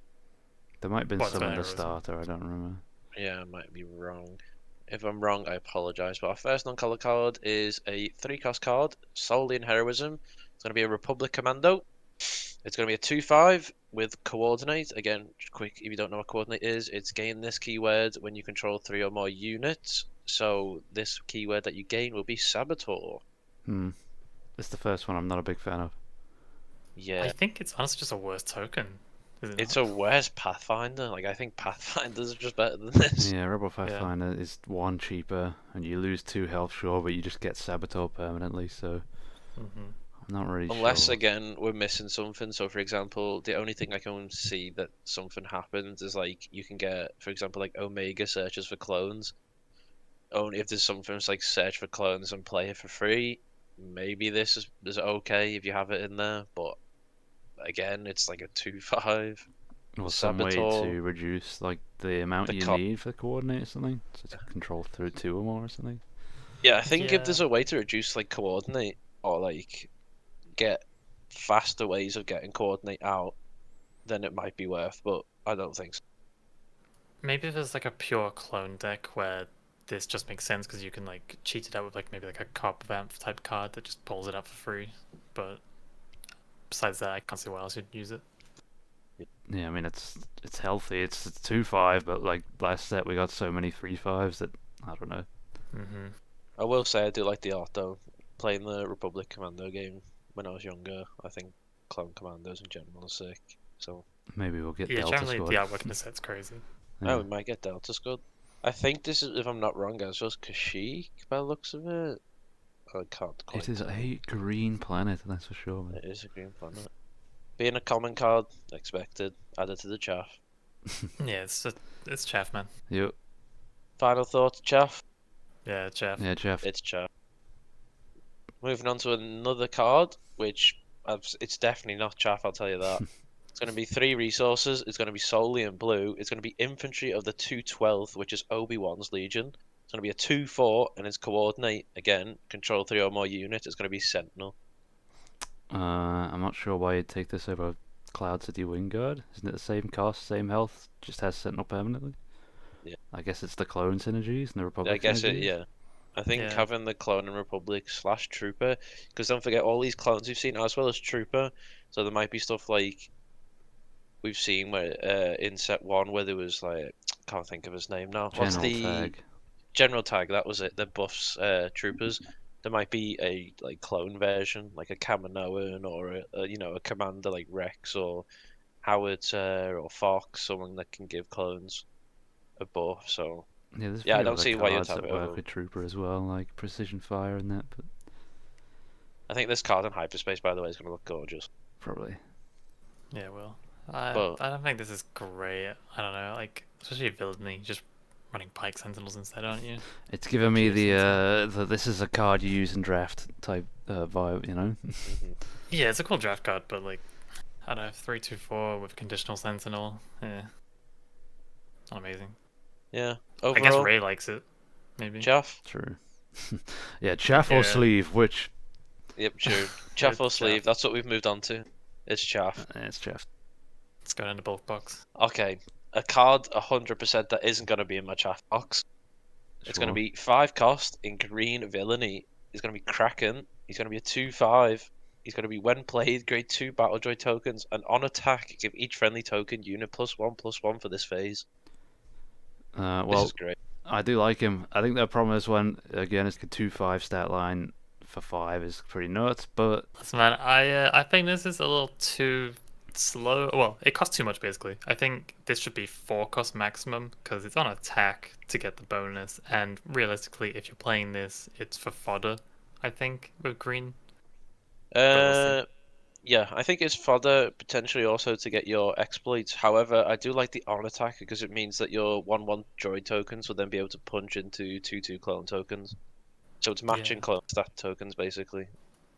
There might have been Well, it's some got in the heroism. starter, I don't remember. Yeah, I might be wrong. If I'm wrong, I apologize. But our first non-color card is a 3-cost card, solely in heroism. It's going to be a Republic Commando. It's going to be a 2/5 with coordinate. Again, quick, if you don't know what coordinate is, it's gain this keyword when you control 3 or more units. So this keyword that you gain will be Saboteur. It's the first one I'm not a big fan of. Yeah, I think it's honestly just a worse token. Is it it's not? a worse Pathfinder. Like I think Pathfinders are just better than this. Yeah, Rebel Yeah. Pathfinder is 1 cheaper, and you lose 2 health, sure, but you just get Saboteur permanently, so Mm-hmm. I'm not really Unless sure. again we're missing something. So for example, the only thing I can see that something happens is like you can get, for example, like Omega searches for clones. Only if there's something that's like search for clones and play it for free. Maybe this is okay if you have it in there, but again, it's like a 2/5. Or some way Saboteur. to reduce like the amount The you co need for coordinate or something, so to control through 2 or more or something. Yeah, I think if Yeah. there's a way to reduce like coordinate or like get faster ways of getting coordinate out, then it might be worth. But I don't think so. Maybe there's like a pure clone deck where this just makes sense because you can like cheat it out with like maybe like a cop vamp type card that just pulls it out for free. But besides that, I can't see why else you'd use it. Yeah, I mean it's healthy. It's 2/5, but like last set we got so many 3/5s that I don't know. Mm-hmm. I will say I do like the art though. Playing the Republic Commando game when I was younger, I think Clone Commandos in general are sick. So Maybe we'll get Yeah, Delta generally Squad. the artwork in the set's crazy. oh, Yeah. we might get Delta Squad. I think this is, if I'm not wrong, guys, just Kashyyyk by the looks of it. I can't quite It is tell. a green planet, that's for sure, man. It is a green planet. Being a common card, expected. Added to the chaff. Yeah, it's chaff, man. Yep. Final thoughts, chaff? Yeah, chaff. Yeah, Jeff. It's chaff. Moving on to another card, which it's definitely not chaff, I'll tell you that. It's going to be 3 resources. It's going to be solely in blue. It's going to be infantry of the 212th, which is Obi-Wan's Legion. It's going to be a 2/4, and its coordinate, again, control 3 or more units. It's going to be Sentinel. I'm not sure why you'd take this over Cloud City Wingguard. Isn't it the same cost, same health, just has Sentinel permanently? Yeah. I guess it's the clone synergies and the I Republic guess it, synergies. yeah. I think Yeah. having the Clone and Republic / Trooper, because don't forget all these clones we've seen as well as Trooper. So there might be stuff like we've seen where in set 1 where there was like can't think of his name now. What's General the tag. General Tag? That was it. The buffs troopers. There might be a like clone version, like a Kaminoan or a commander like Rex or Howitzer or Fox, someone that can give clones a buff. So Yeah, there's a Yeah, I few don't other see why you'd cards have that it work over. with Trooper as well, like Precision Fire and that, but I think this card in hyperspace, by the way, is going to look gorgeous. probably. Yeah, well, I But I don't think this is great. I don't know, like especially villainy, just running Pike Sentinels instead, aren't you? It's giving me Adjacent. the this is a card you use in draft type vibe, you know? mhm. Yeah, it's a cool draft card, but like I don't know, 3/4 with conditional Sentinel. Yeah, not amazing. Yeah, I guess overall, Ray likes it, maybe. chaff. True. Yeah, chaff or Yeah, sleeve, which Yep, true. Chaff or it's sleeve. chaff. That's what we've moved on to. It's chaff. it's chaff. It's going in the bulk box. Okay, a card 100% that isn't going to be in my chaff box. It's going to Sure. be 5 cost in green villainy. He's going to be Kraken. He's going to be a 2/5. He's going to be when played, grade 2 battle droid tokens, and on attack, give each friendly token unit +1/+1 for this phase. This is Well, great. I do like him. I think the problem is when again it's a 2/5 stat line for 5 is pretty nuts, but Listen, man, I think this is a little too slow. Well, it costs too much basically. I think this should be 4 cost maximum because it's on attack to get the bonus, and realistically, if you're playing this, it's for fodder. I think with green, but we'll see. Yeah, I think it's fodder potentially also to get your exploits. However, I do like the on attack because it means that your 1/1 droid tokens will then be able to punch into 2/2 clone tokens. So it's matching Yeah. clone stat tokens basically.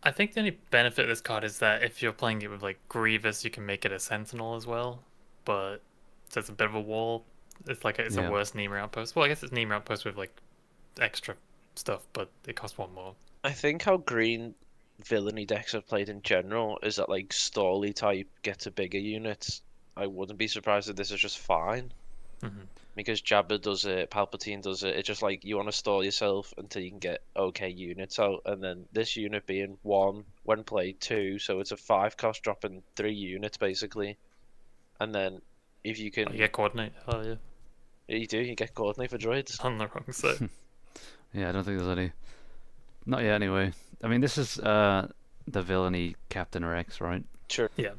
I think the only benefit of this card is that if you're playing it with like Grievous, you can make it a Sentinel as well. But there's a bit of a wall. It's a yeah. worse Nemo outpost. Well, I guess it's Nemo outpost with like extra stuff, but it costs 1 more. I think how green villainy decks have played in general is that like Stally type get to bigger units. I wouldn't be surprised if this is just fine. Hmm. Because Jabba does it, Palpatine does it. It's just like you want to stall yourself until you can get okay units out, and then this unit being 1 when played 2, so it's a 5 cost dropping 3 units basically. And then if you Oh, you can, get coordinate. Oh yeah, you get coordinate for droids. on the wrong side. Yeah, I don't think there's any. Not yet, anyway. I mean, this is the villainy Captain Rex, right? Sure. Yeah,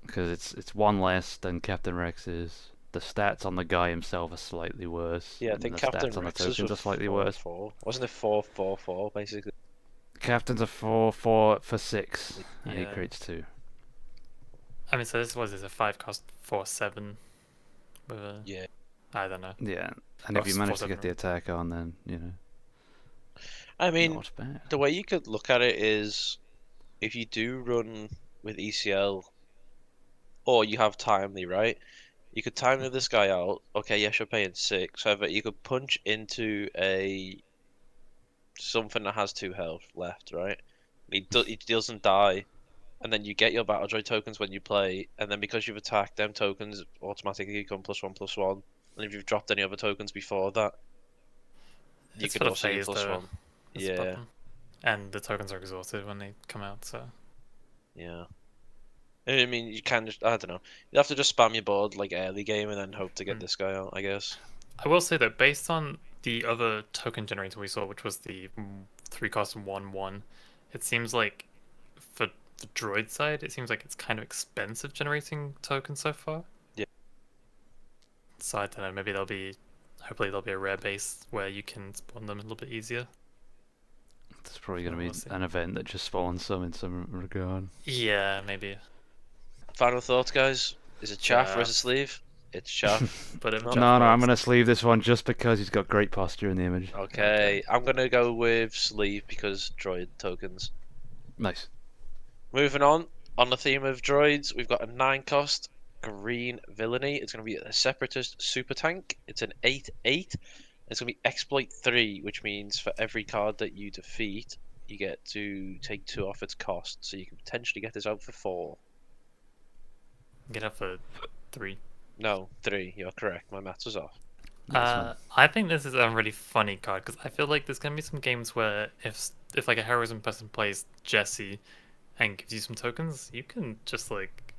Because it's one less than Captain Rex is. The stats on the guy himself are slightly worse, Yeah, I and think the Captain stats on the Rex is tokens with are slightly 4 worse. 4. Wasn't it 4/4/4 basically? Captain's a 4/4 for 6, and he yeah. creates 2. I mean, so this was is a 5 cost 4/7 with a Yeah. I don't know. Yeah, and Oh, if you manage to 4/7, get the attack on, then, I mean, not bad. the way you could look at it is if you do run with ECL or you have timely, right? You could timely this guy out. Okay, yes, you're paying 6. However, you could punch into a something that has 2 health left, right? He doesn't die, and then you get your battle droid tokens when you play, and then because you've attacked, them tokens automatically become +1/+1. And if you've dropped any other tokens before that, you It's could for the also get phase though. +1. That's the Yeah, problem. And the tokens are exhausted when they come out, so yeah. I mean, you can just, I don't know. You have to just spam your board like early game and then hope to get Hmm. this guy out, I guess. I will say that based on the other token generator we saw, which was the 3 cost 1/1, it seems like for the droid side, it seems like it's kind of expensive generating tokens so far. Yeah. So I don't know, hopefully there'll be a rare base where you can spawn them a little bit easier. It's probably going Well, to we'll be see. an event that just spawns some in some regard. Yeah, maybe. Final thoughts, guys? Is it chaff Chaff. versus sleeve? It's chaff. But No? No, I'm going to sleeve this one just because he's got great posture in the image. Okay, I'm gonna go with sleeve because droid tokens. Nice. Moving on the theme of droids, we've got a 9 cost green villainy. It's gonna be a separatist super tank. It's an 8/8. It's gonna be exploit 3, which means for every card that you defeat, you get to take 2 off its cost. So you can potentially get this out for 4. Get up for 3. No, 3. You're correct. My maths was off. Nice one. I think this is a really funny card because I feel like there's gonna be some games where if like a heroism person plays Jesse and gives you some tokens, you can just like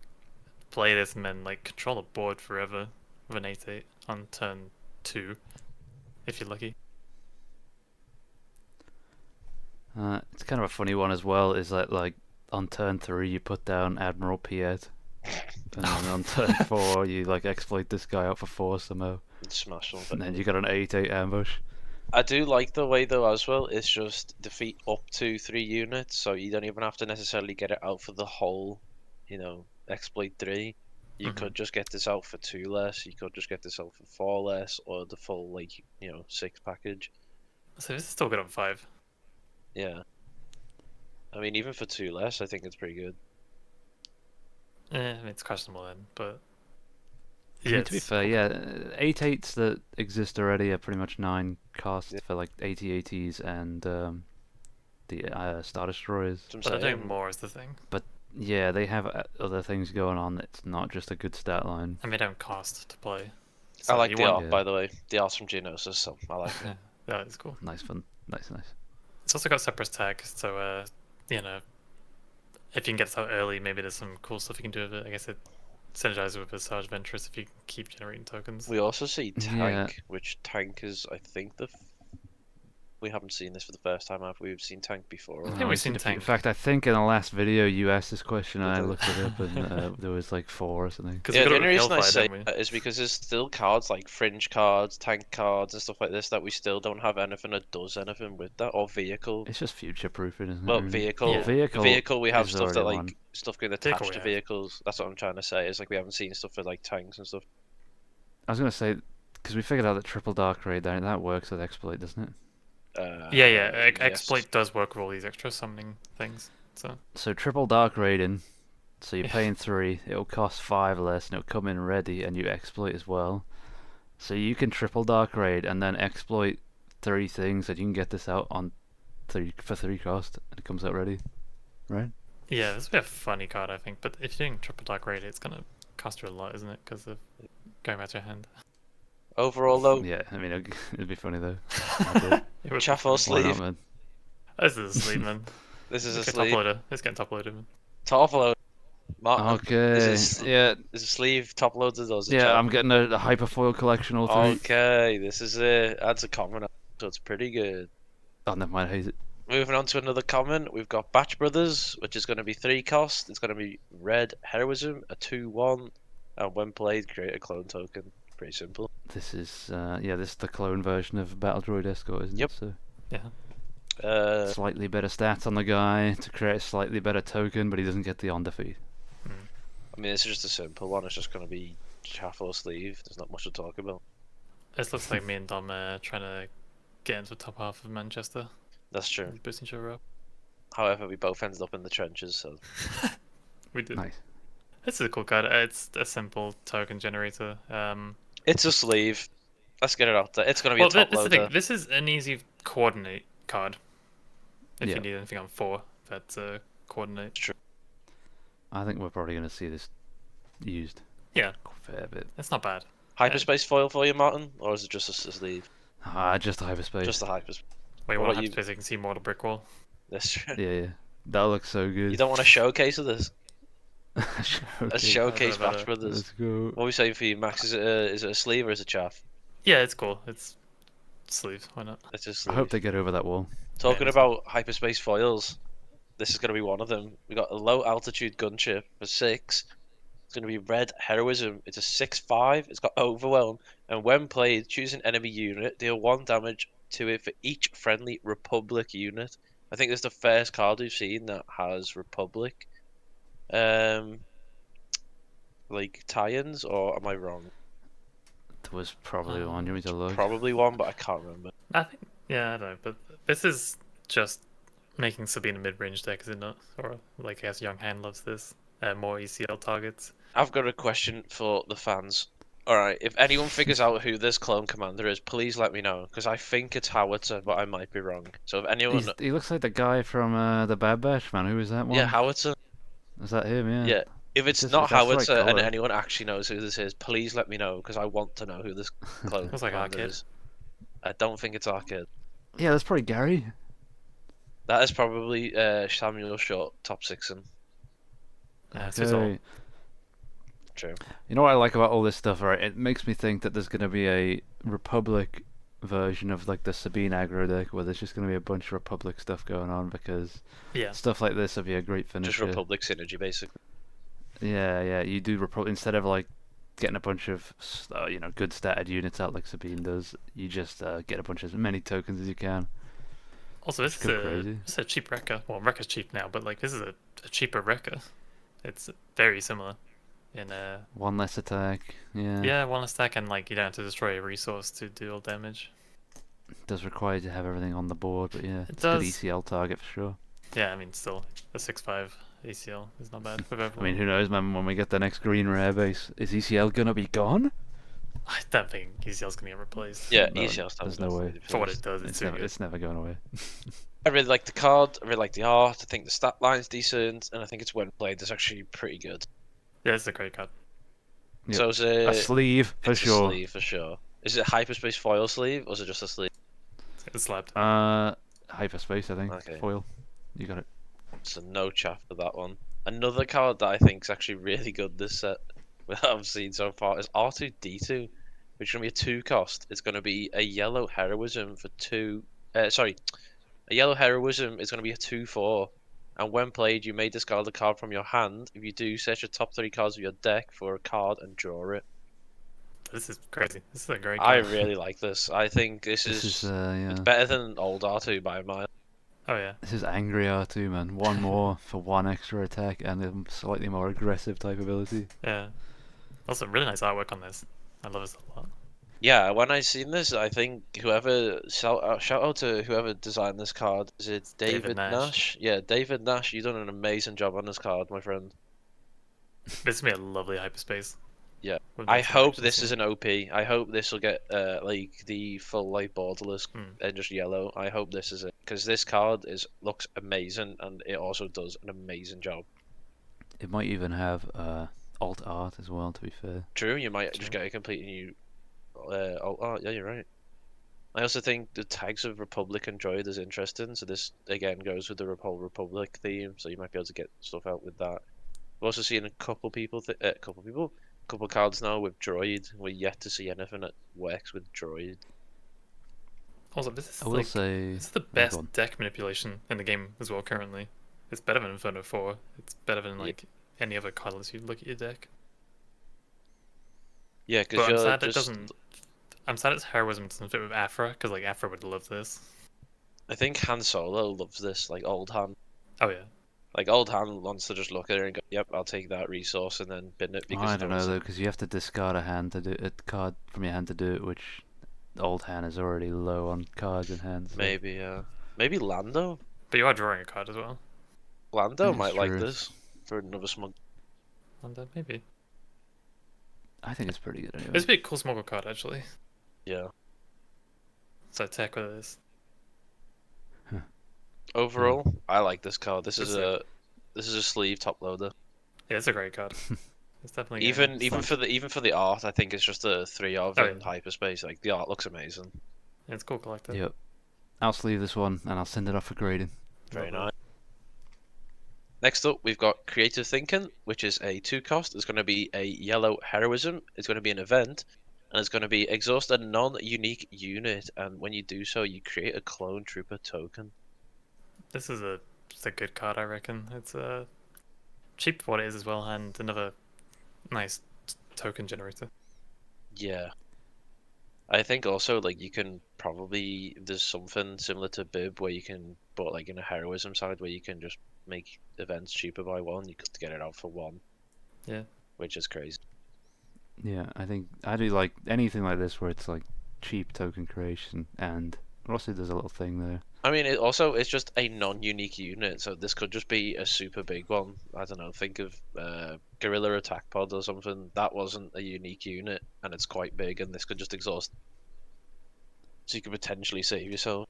play this and then like control the board forever with an 8/8 on turn 2 if you're lucky. It's kind of a funny one as well. Is that like on turn 3 you put down Admiral Piet, and then on turn 4 you like exploit this guy out for 4 somehow, Smash them. and then you got an 8/8 ambush. I do like the way though as well. It's just defeat up to 3 units, so you don't even have to necessarily get it out for the whole, exploit 3. You Mhm. could just get this out for 2 less. You could just get this out for 4 less, or the full 6 package. So this is still good on 5. Yeah. I mean, even for 2 less, I think it's pretty good. I mean, it's questionable then, but I yeah, mean, to be it's fair, cool. yeah, 8/8s that exist already are pretty much 9 cost Yeah. for like 80/80s and the Star Destroyers. That's what But I'm they're doing saying. more is the thing. Yeah, they have other things going on. It's not just a good stat line. And they don't cost to play. I So like you the want art, Yeah. by the way. The art's from Geonosis, so I like it. that is cool. Nice fun. Nice. It's also got separate tag, so if you can get it out early, maybe there's some cool stuff you can do with it. I guess it synergizes with Visage Ventress if you can keep generating tokens. We also see Yeah. Tank, which Tank is, I think, we haven't seen this for the first time, have we? We've seen Tank before. I think No, we've I've seen a few. In Tank. fact, I think in the last video you asked this question and I Did I? looked it up and there was like 4 or something. Because Yeah, we the got only it with reason I Hellfire, say don't we? that is because there's still cards like Fringe cards, Tank cards, and stuff like this that we still don't have anything that does anything with that, or vehicle. It's just future proofing, isn't it? Well, Really? vehicle, Yeah. vehicle, we have is stuff that already like one. stuff can Vehicle attach we to have. vehicles. That's what I'm trying to say. Is like we haven't seen stuff for like tanks and stuff. I was gonna say because we figured out that triple dark raid that works with exploit, doesn't it? Yeah, Yes. Exploit does work with all these extra summoning things. So triple dark raiding. So you're paying 3. It'll cost 5 less, and it'll come in ready, and you exploit as well. So you can triple dark raid and then exploit 3 things, and you can get this out on 3 for 3 cost, and it comes out ready, right? Yeah, this would be a funny card, I think. But if you're doing triple dark raid, it's gonna cost you a lot, isn't it? Because of going back to your hand. Overall, though, Yeah, I mean it'd be funny though. It would be Chaff or funny. Why not, sleeve? man? This is a sleeve, man. This is a Let's get sleeve. top loader. Let's get top loader, man. Top load. Martin, Okay. Yeah, is a sleeve top loaded or is it yeah. chaff? I'm getting a hyperfoil collection all 3. Okay, this is it. That's a common, so it's pretty good. Oh, never mind. Haze it. Moving on to another common, we've got Batch Brothers, which is going to be 3 cost. It's going to be red heroism, a 2/1, and when played, create a clone token. Pretty simple. This is this is the clone version of Battle Droid Escort, isn't Yep. it? So Yeah. slightly better stats on the guy to create a slightly better token, but he doesn't get the on defeat. I mean, this is just a simple one. It's just going to be chaff or sleeve. There's not much to talk about. This looks like me and Dom trying to get into the top half of Manchester. That's true. Boosting each other up. However, we both ended up in the trenches, so We did. Nice. This is a cool card. It's a simple token generator. it's a sleeve. Let's get it out there. It's going to be Well, a top this is the loader. thing. This is an easy coordinate card. If Yeah. you need anything on 4, that's coordinate. I think we're probably going to see this used. Yeah. A fair bit. It's not bad. Hyperspace foil for you, Martin? Or is it just a sleeve? Just a hyperspace. Just a hyperspace. Wait, What what about you? hyperspace? You can see more of the brick wall. That's true. Yeah. That looks so good. You don't want a showcase of this? A Okay, showcase better. Batch Brothers. let's go. What are we saying for you, Max? Is it a sleeve or is it chaff? Yeah, it's cool. It's sleeve. Why not? It's a I sleeve. hope they get over that wall. Talking Yeah, about hyperspace foils, this is going to be one of them. We got a low altitude gunship for 6. It's going to be red heroism. It's a 6/5. It's got overwhelm, and when played, choose an enemy unit, deal 1 damage to it for each friendly Republic unit. I think this is the first card we've seen that has Republic, like tie-ins, or am I wrong? There was probably one. You want me to look? Probably one, but I can't remember. I think. Yeah, I don't know. But this is just making Sabine a mid-range deck, is it not? Or like, I guess Young Hand loves this. More ECL targets. I've got a question for the fans. Alright, if anyone figures out who this clone commander is, please let me know, because I think it's Howitzer, but I might be wrong. So if anyone... He looks like the guy from the Bad Batch, man. Who was that one? Yeah, Howitzer. Is that him? Yeah. Yeah. If it's Just- not if that's the right Howitzer and colour. anyone actually knows who this is, please let me know, because I want to know who this clone Looks like commander Arcade. is. I don't think it's Arcade. Yeah, that's probably Gary. That is probably Samuel Short, top 6ing. Fizzle. Okay. True. You know what I like about all this stuff, right? It makes me think that there's going to be a Republic version of like the Sabine aggro deck where there's just going to be a bunch of Republic stuff going on because Yeah. stuff like this would be a great Just finisher. Republic synergy, basically. Yeah, you do instead of like getting a bunch of good statted units out like Sabine does, you just get a bunch of as many tokens as you can, Also, which go crazy. this is a cheap Rekka. Well, Rekka's cheap now, but like this is a cheaper Rekka. It's very similar. In One less attack, yeah. yeah, one stack and like you don't have to destroy a resource to deal damage. It does require you to have everything on the board, but yeah, It it's a good does. ECL target for sure. Yeah, I mean, still a 6/5 ACL is not bad with I mean, everyone. who knows, man? When we get the next green rare base, is ECL gonna be gone? I don't think ECL's gonna get replaced. Yeah, No, ECL's there's time no to way. For what it does, it's too good. It's never going away. I really like the card. I really like the art. I think the stat line's decent, and I think it's when played, it's actually pretty good. Yeah, it's a great card. Yep. So is A it? sleeve for It's a sure. sleeve for sure. Is it hyperspace foil sleeve, or is it just a sleeve? It's slapped. Hyperspace, I think. Okay. Foil. You got it. So no chat for that one. Another card that I think is actually really good this set that I've seen so far is R2D2, which is gonna be a 2 cost. It's gonna be a yellow heroism for 2. Sorry, a yellow heroism is gonna be a 2/4. And when played, you may discard a card from your hand. If you do, search your top 3 cards of your deck for a card and draw it. This is crazy. This is a great I card. really like this. I think This is it's yeah. better than old R2 by a mile. Oh yeah. This is angry R2, man. One more for one extra attack and a slightly more aggressive type ability. Yeah. Also, really nice artwork on this. I love this a lot. Yeah, when I seen this, I think whoever shout out to whoever designed this card. Is it David David Nash. Nash? Yeah, David Nash. You've done an amazing job on this card, my friend. This is gonna be a lovely hyperspace. Yeah. With I nice hope animations this and- is an OP. I hope this will get like the full like borderless and just yellow. I hope this is it because this card looks amazing and it also does an amazing job. It might even have alt art as well, to be fair. True, you might just True. get a completely new. Oh, yeah, you're right. I also think the tags of Republic and Droid is interesting. So this again goes with the whole Republic theme. So you might be able to get stuff out with that. We've also seen a couple couple cards now with Droid. We're yet to see anything that works with Droid. Also, this is I will like say. this is the go best on. deck manipulation in the game as well. Currently, it's better than Inferno 4. It's better than Yeah. like any other cardless you look at your deck. Yeah, But because I'm you're sad it just. doesn't. I'm sad its heroism doesn't fit with Afra because like Afra would love this. I think Han Solo loves this, like old Han. Oh yeah. Like old Han wants to just look at it and go, "Yep, I'll take that resource," and then bin it because I he don't know knows though, it. because you have to discard a card from your hand to do it, which old hand is already low on cards in hand. So. Maybe Lando. But you are drawing a card as well. Lando It's might like true. this for another smug. And maybe. I think it's pretty good anyway. This would be a cool smuggle card actually. Yeah. So attack with this. Overall, I like this card. This It's is a sleeve top loader. Yeah, it's a great card. It's definitely Even for the art, I think it's just a 3 of Oh, in yeah. hyperspace. Like the art looks amazing. Yeah, it's cool collector. Yep. I'll sleeve this one and I'll send it off for grading. Very Love nice. Next up, we've got Creative Thinking, which is a 2 cost. It's going to be a yellow heroism. It's going to be an event, and it's going to be exhaust a non-unique unit. And when you do so, you create a clone trooper token. This is just a good card, I reckon. It's cheap for what it is as well, and another nice token generator. Yeah. I think also like you can probably there's something similar to Bib where you can but like in a heroism side where you can just make events cheaper by 1. You could get it out for 1. Yeah. Which is crazy. Yeah, I think I do like anything like this where it's like cheap token creation and also there's a little thing there. I mean, it's just a non-unique unit, so this could just be a super big one. I don't know. Think of Guerrilla Attack Pod or something. That wasn't a unique unit, and it's quite big, and this could just exhaust. So you could potentially save yourself.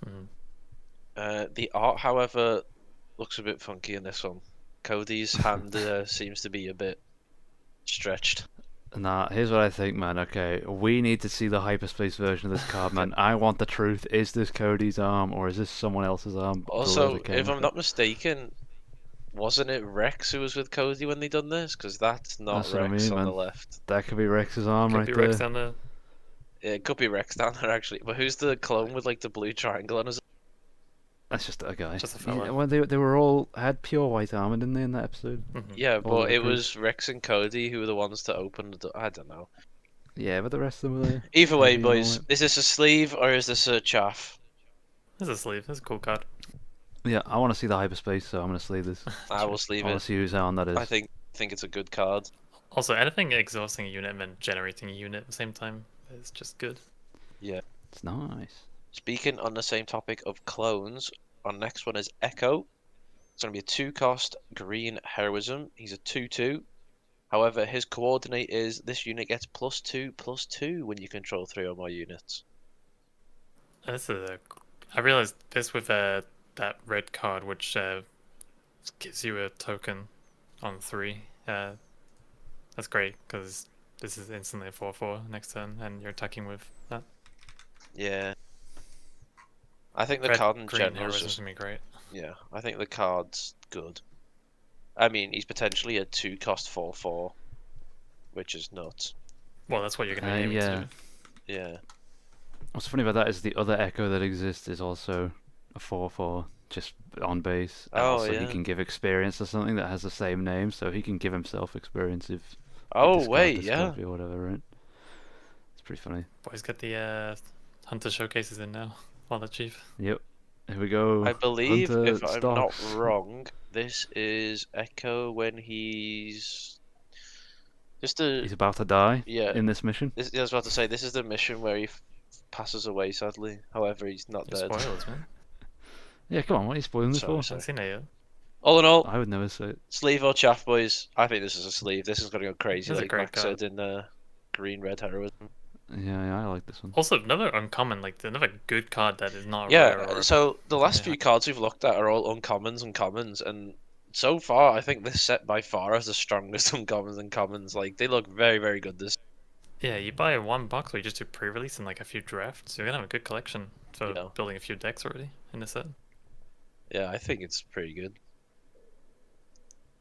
Mhm. The art, however, looks a bit funky in this one. Cody's hand seems to be a bit stretched. Nah, here's what I think, man. Okay, we need to see the hyperspace version of this card, man. I want the truth. Is this Cody's arm or is this someone else's arm? below Also, the if camera? I'm not mistaken, wasn't it Rex who was with Cody when they done this? Because that's not That's what I Rex mean, on man. the left. That could be Rex's arm Could right be there. Rex down there. It could be Rex down there actually. But who's the clone with like the blue triangle on his? That's just a guy. Just a fella. Well, they were all had pure white armor, didn't they, in that episode? Yeah, All but the it recruits. was Rex and Cody who were the ones to open the door. I don't know. Yeah, but the rest of them were Either way, heavy and all boys, that. is this a sleeve or is this a chaff? There's a sleeve. There's a cool card. Yeah, I want to see the hyperspace, so I'm gonna sleeve this. I will sleeve I want it. to see whose on that is. I think it's a good card. Also, anything exhausting a unit and then generating a unit at the same time is just good. Yeah. It's nice. Speaking on the same topic of clones, our next one is Echo. It's going to be a 2-cost green heroism. He's a 2/2. However, his coordinate is this unit gets +2/+2 when you control 3 or more units. This is I realized this with that red card, which gives you a token on 3. That's great because this is instantly a 4/4 next turn, and you're attacking with that. Yeah. I think the Red card in green general is heroism's just... gonna be great. Yeah, I think the card's good. I mean, he's potentially a 2-cost 4/4, which is nuts. Well, that's what you're gonna be aiming yeah. to do. Yeah. What's funny about that is the other Echo that exists is also a 4/4, just on base. And Oh, also yeah. he can give experience to something that has the same name, so he can give himself experience if you Oh, discard wait, this yeah. copy or whatever, right? It's pretty funny. Boys, get the Hunter showcases in now. While they're cheap. Yep. Here we go. I believe, Hunter if I'm not stocks. wrong, this is Echo when he's just a... He's about to die Yeah. in this mission. I was about to say, this is the mission where he passes away, sadly. However, he's not Your dead. spoilers, man. Yeah, come on, what are you spoiling this Sorry, for? sorry. I've seen it yet. All in all, I would never say it. sleeve or chaff, boys. I think this is a sleeve. This is going to go crazy, This is a like great Max card. said in green-red heroism. Yeah, I like this one. Also, another uncommon, like another good card that is not Yeah, rare or so the last Yeah. few cards we've looked at are all uncommons and commons, and so far I think this set by far has the strongest uncommons and commons. Like, they look very, very good this... Yeah, you buy one box where you just do pre-release and like a few drafts. You're gonna have a good collection for Yeah. building a few decks already in the set. Yeah, I think it's pretty good.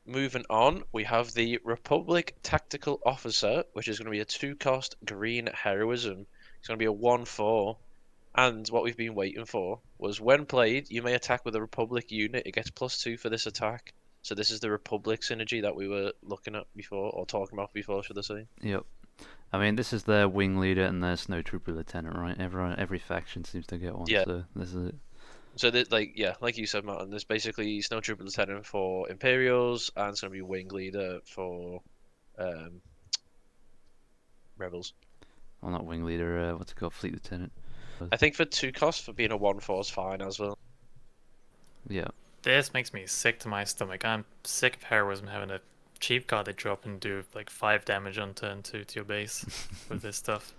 Moving on, we have the Republic Tactical Officer, which is going to be a 2-cost green heroism. It's going to be a 1/4. And what we've been waiting for was when played, you may attack with a Republic unit. It gets +2 for this attack. So this is the Republic synergy that we were looking at before, or talking about before, should I say. Yep. I mean, this is their wing leader and their snowtrooper lieutenant, right? Every faction seems to get one. Yeah. So this is it. So, like you said, Martin, there's basically Snowtrooper Lieutenant for Imperials, and it's going to be Wing Leader for Rebels. Well, not wing leader. What's it called? Fleet lieutenant. I think for 2 costs, for being a 1/4 is fine as well. Yeah. This makes me sick to my stomach. I'm sick of heroism having a cheap card they drop and do like 5 damage on turn 2 to your base with this stuff.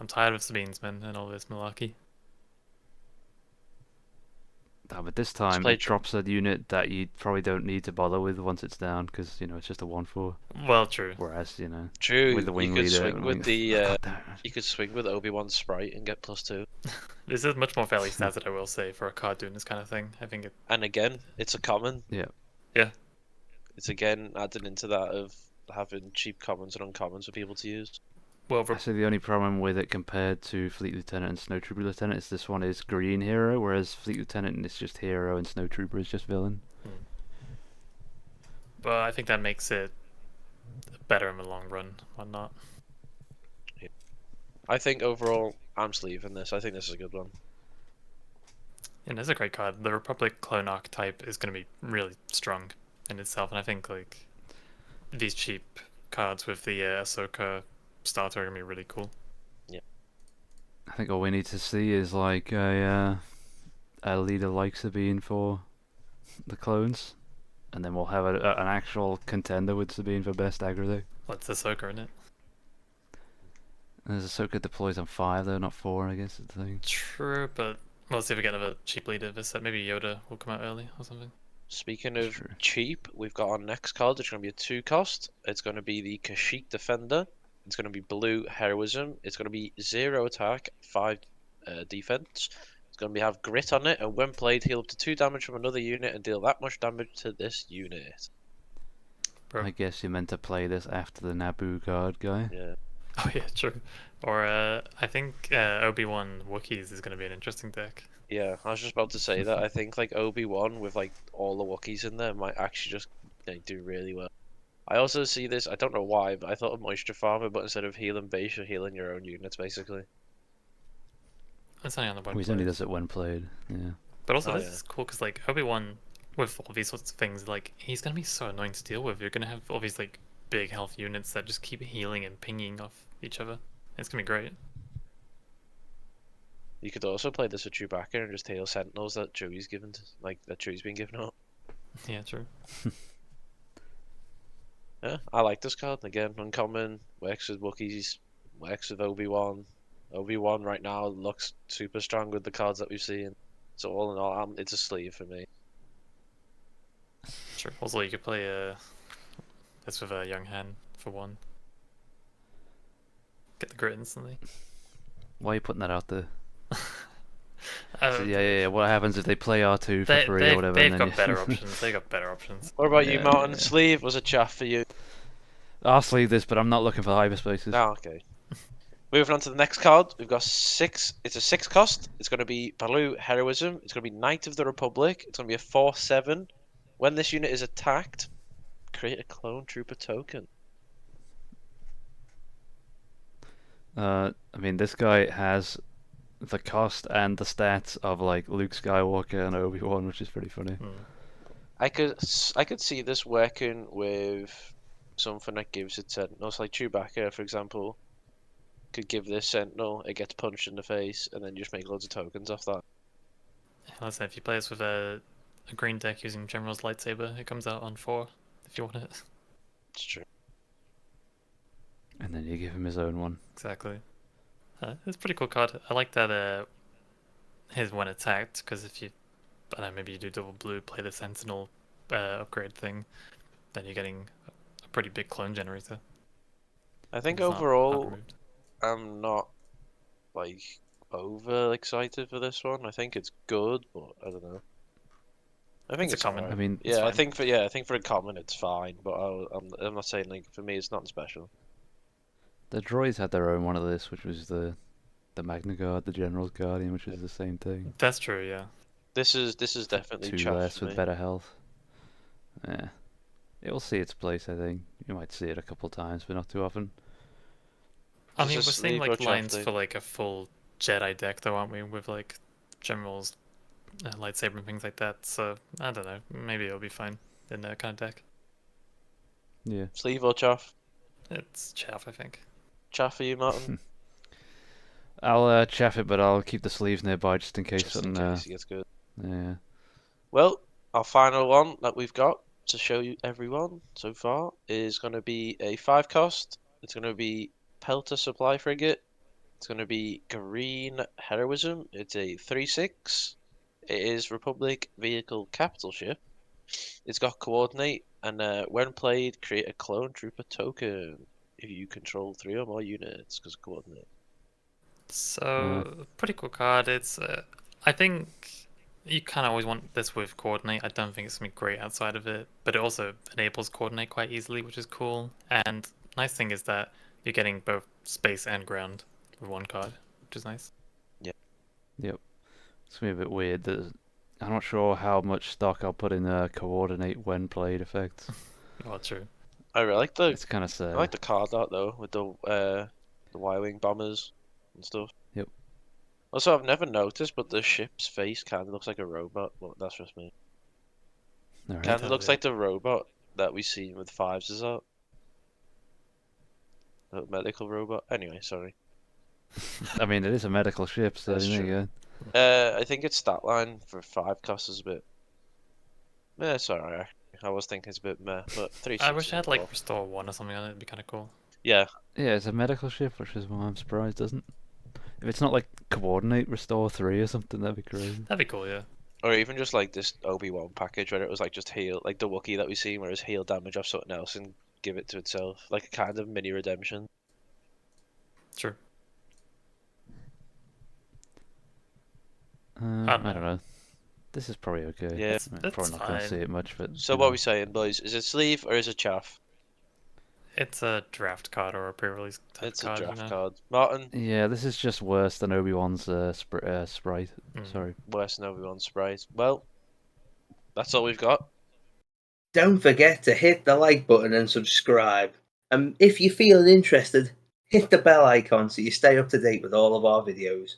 I'm tired of Sabine's men and all this malarkey. But this time play it drops a unit that you probably don't need to bother with once it's down, because it's just a 1/4. Well, true. Whereas True, with the wing you could leader, swing with the God damn it. you could swing with Obi-Wan's sprite and get +2. This is much more fairly statted, I will say, for a card doing this kind of thing. I think it. And again, it's a common. Yeah. Yeah. It's again added into that of having cheap commons and uncommons for people to use. Well, Actually, the only problem with it compared to Fleet Lieutenant and Snowtrooper Lieutenant is this one is green hero, whereas Fleet Lieutenant is just hero and Snowtrooper is just villain. but I think that makes it better in the long run. Why not? I think overall, I'm sleeving this. I think this is a good one. And it's a great card. The Republic clone archetype is going to be really strong in itself, and I think like these cheap cards with the Ahsoka starter are going to be really cool. I think all we need to see is like a leader like Sabine for the clones, and then we'll have an actual contender with Sabine for best aggro deck. Well, it's Ahsoka, isn't it? There's Ahsoka deploys on 5 though, not 4, I guess. It's the thing. True, but we'll see if we get another cheap leader this set. Maybe Yoda will come out early or something. Speaking That's of true. cheap, we've got our next card. It's going to be a 2-cost. It's going to be the Kashyyyk Defender. It's going to be blue heroism. It's going to be 0 attack, 5 defense. It's going to have grit on it, and when played, heal up to 2 damage from another unit and deal that much damage to this unit. Bro. I guess you meant to play this after the Naboo guard guy. Yeah. Oh yeah, true. Or I think Obi-Wan Wookiees is gonna be an interesting deck. Yeah, I was just about to say that. I think like Obi-Wan with like all the Wookiees in there might actually just do really well. I also see this, I don't know why, but I thought of Moisture Farmer, but instead of healing base, you're healing your own units basically. It's only on the one Well, he only play. does it when played. Yeah. But also Oh this yeah. is cool because like Obi-Wan with all these sorts of things, like he's gonna be so annoying to deal with. You're gonna have all these like big health units that just keep healing and pinging off each other. It's gonna be great. You could also play this with Chewbacca and just heal Sentinels that Chewie's given to, like that Chewie's been given up. Yeah, true. Yeah, I like this card. Again, uncommon, works with Wookiees, works with Obi-Wan. Obi-Wan right now looks super strong with the cards that we've seen. So all in all, it's a sleeve for me. Sure. Also, you could play this with a young hand for one. Get the grit instantly. Why are you putting that out there? So, Uh, yeah. What happens if they play R2 for they free or they've whatever? they've And then got better options. They got better options. What about you, Martin? Yeah. Sleeve was a chaff for you. I'll sleeve this, but I'm not looking for hyperspaces. Oh, okay. Moving on to the next card, we've got 6. It's a 6 cost. It's going to be Blue Heroism. It's going to be Knight of the Republic. It's going to be a 4/7. When this unit is attacked, create a clone trooper token. I mean, this guy has the cost and the stats of like Luke Skywalker and Obi-Wan, which is pretty funny. I could see this working with something that gives it sentinels, like Chewbacca, for example, could give this sentinel, it gets punched in the face, and then just make loads of tokens off that. Listen, if you play this with a green deck using General's Lightsaber, it comes out on 4 if you want it. It's true. And then you give him his own one. Exactly. It's a pretty cool card. I like that his when attacked, because if you, I don't know, maybe you do double blue, play the Sentinel upgrade thing, then you're getting a pretty big clone generator. I think It's not overall, removed. I'm not like over excited for this one. I think it's good, but I don't know. I think It's a it's common. I alright. mean, It's Yeah, fine. I think for a common it's fine, but I'm not saying like for me it's not special. the droids had their own one of this, which was the Magna Guard, the General's Guardian, which is the same thing. That's true, yeah. This is For definitely 2 chaff less for with me. better health. Yeah. It will see its place, I think. You might see it a couple times, but not too often. I Is mean, this we're seeing sleeve or like chaff lines thing? for like a full Jedi deck, though, aren't we? With like General's lightsaber and things like that. So I don't know. Maybe it'll be fine in that kind of deck. Yeah. Sleeve or chaff? It's chaff, I think. Chaff for you, Martin? I'll chaff it, but I'll keep the sleeves nearby just in case Just in something. case he gets good. Yeah. Well, our final one that we've got to show you everyone so far is going to be a 5 cost. It's going to be Pelter Supply Frigate. It's going to be Green Heroism. It's a 3/6. It is Republic Vehicle Capital Ship. It's got Coordinate, and when played, create a Clone Trooper token if you control 3 or more units because of Coordinate. So pretty cool card. It's I think you kind of always want this with coordinate. I don't think it's gonna be great outside of it, but it also enables coordinate quite easily, which is cool. And nice thing is that you're getting both space and ground with one card, which is nice. Yep. It's gonna be a bit weird. I'm not sure how much stock I'll put in coordinate when played effects. Well, true. I really like the It's kind of I sad. like the card art though with the Y-wing bombers and stuff. Yep. Also, I've never noticed, but the ship's face kind of looks like a robot. Well, that's just me. All right. Kind of does, looks yeah. like the robot that we seen with Fives is that? The medical robot. Anyway, sorry. I mean, it is a medical ship, so That's there true. you go. I think its stat line for 5 costs is a bit. It's alright. I was thinking it's a bit meh, but 3 I 6 wish is I had not like bad. restore one or something on it. It'd be kind of cool. Yeah, Yeah, it's a medical ship, which is why I'm surprised it doesn't. If it's not like coordinate restore 3 or something, that'd be crazy. That'd be cool, yeah. or even just like this Obi-Wan package where it was like just heal, like the Wookiee that we seen, where it's heal damage off something else and give it to itself, like a kind of mini redemption. True. I don't know. This is probably okay. Yeah. It's Probably not going to fine. see it much, but So what are we saying, boys? Is it sleeve or is it chaff? It's a draft card or a pre-release type It's card, a draft you know? card. Martin, Yeah, this is just worse than Obi-Wan's sprite. Mm. Sorry. worse than Obi-Wan sprays. Well, that's all we've got. Don't forget to hit the like button and subscribe. And if you're feeling interested, hit the bell icon so you stay up to date with all of our videos.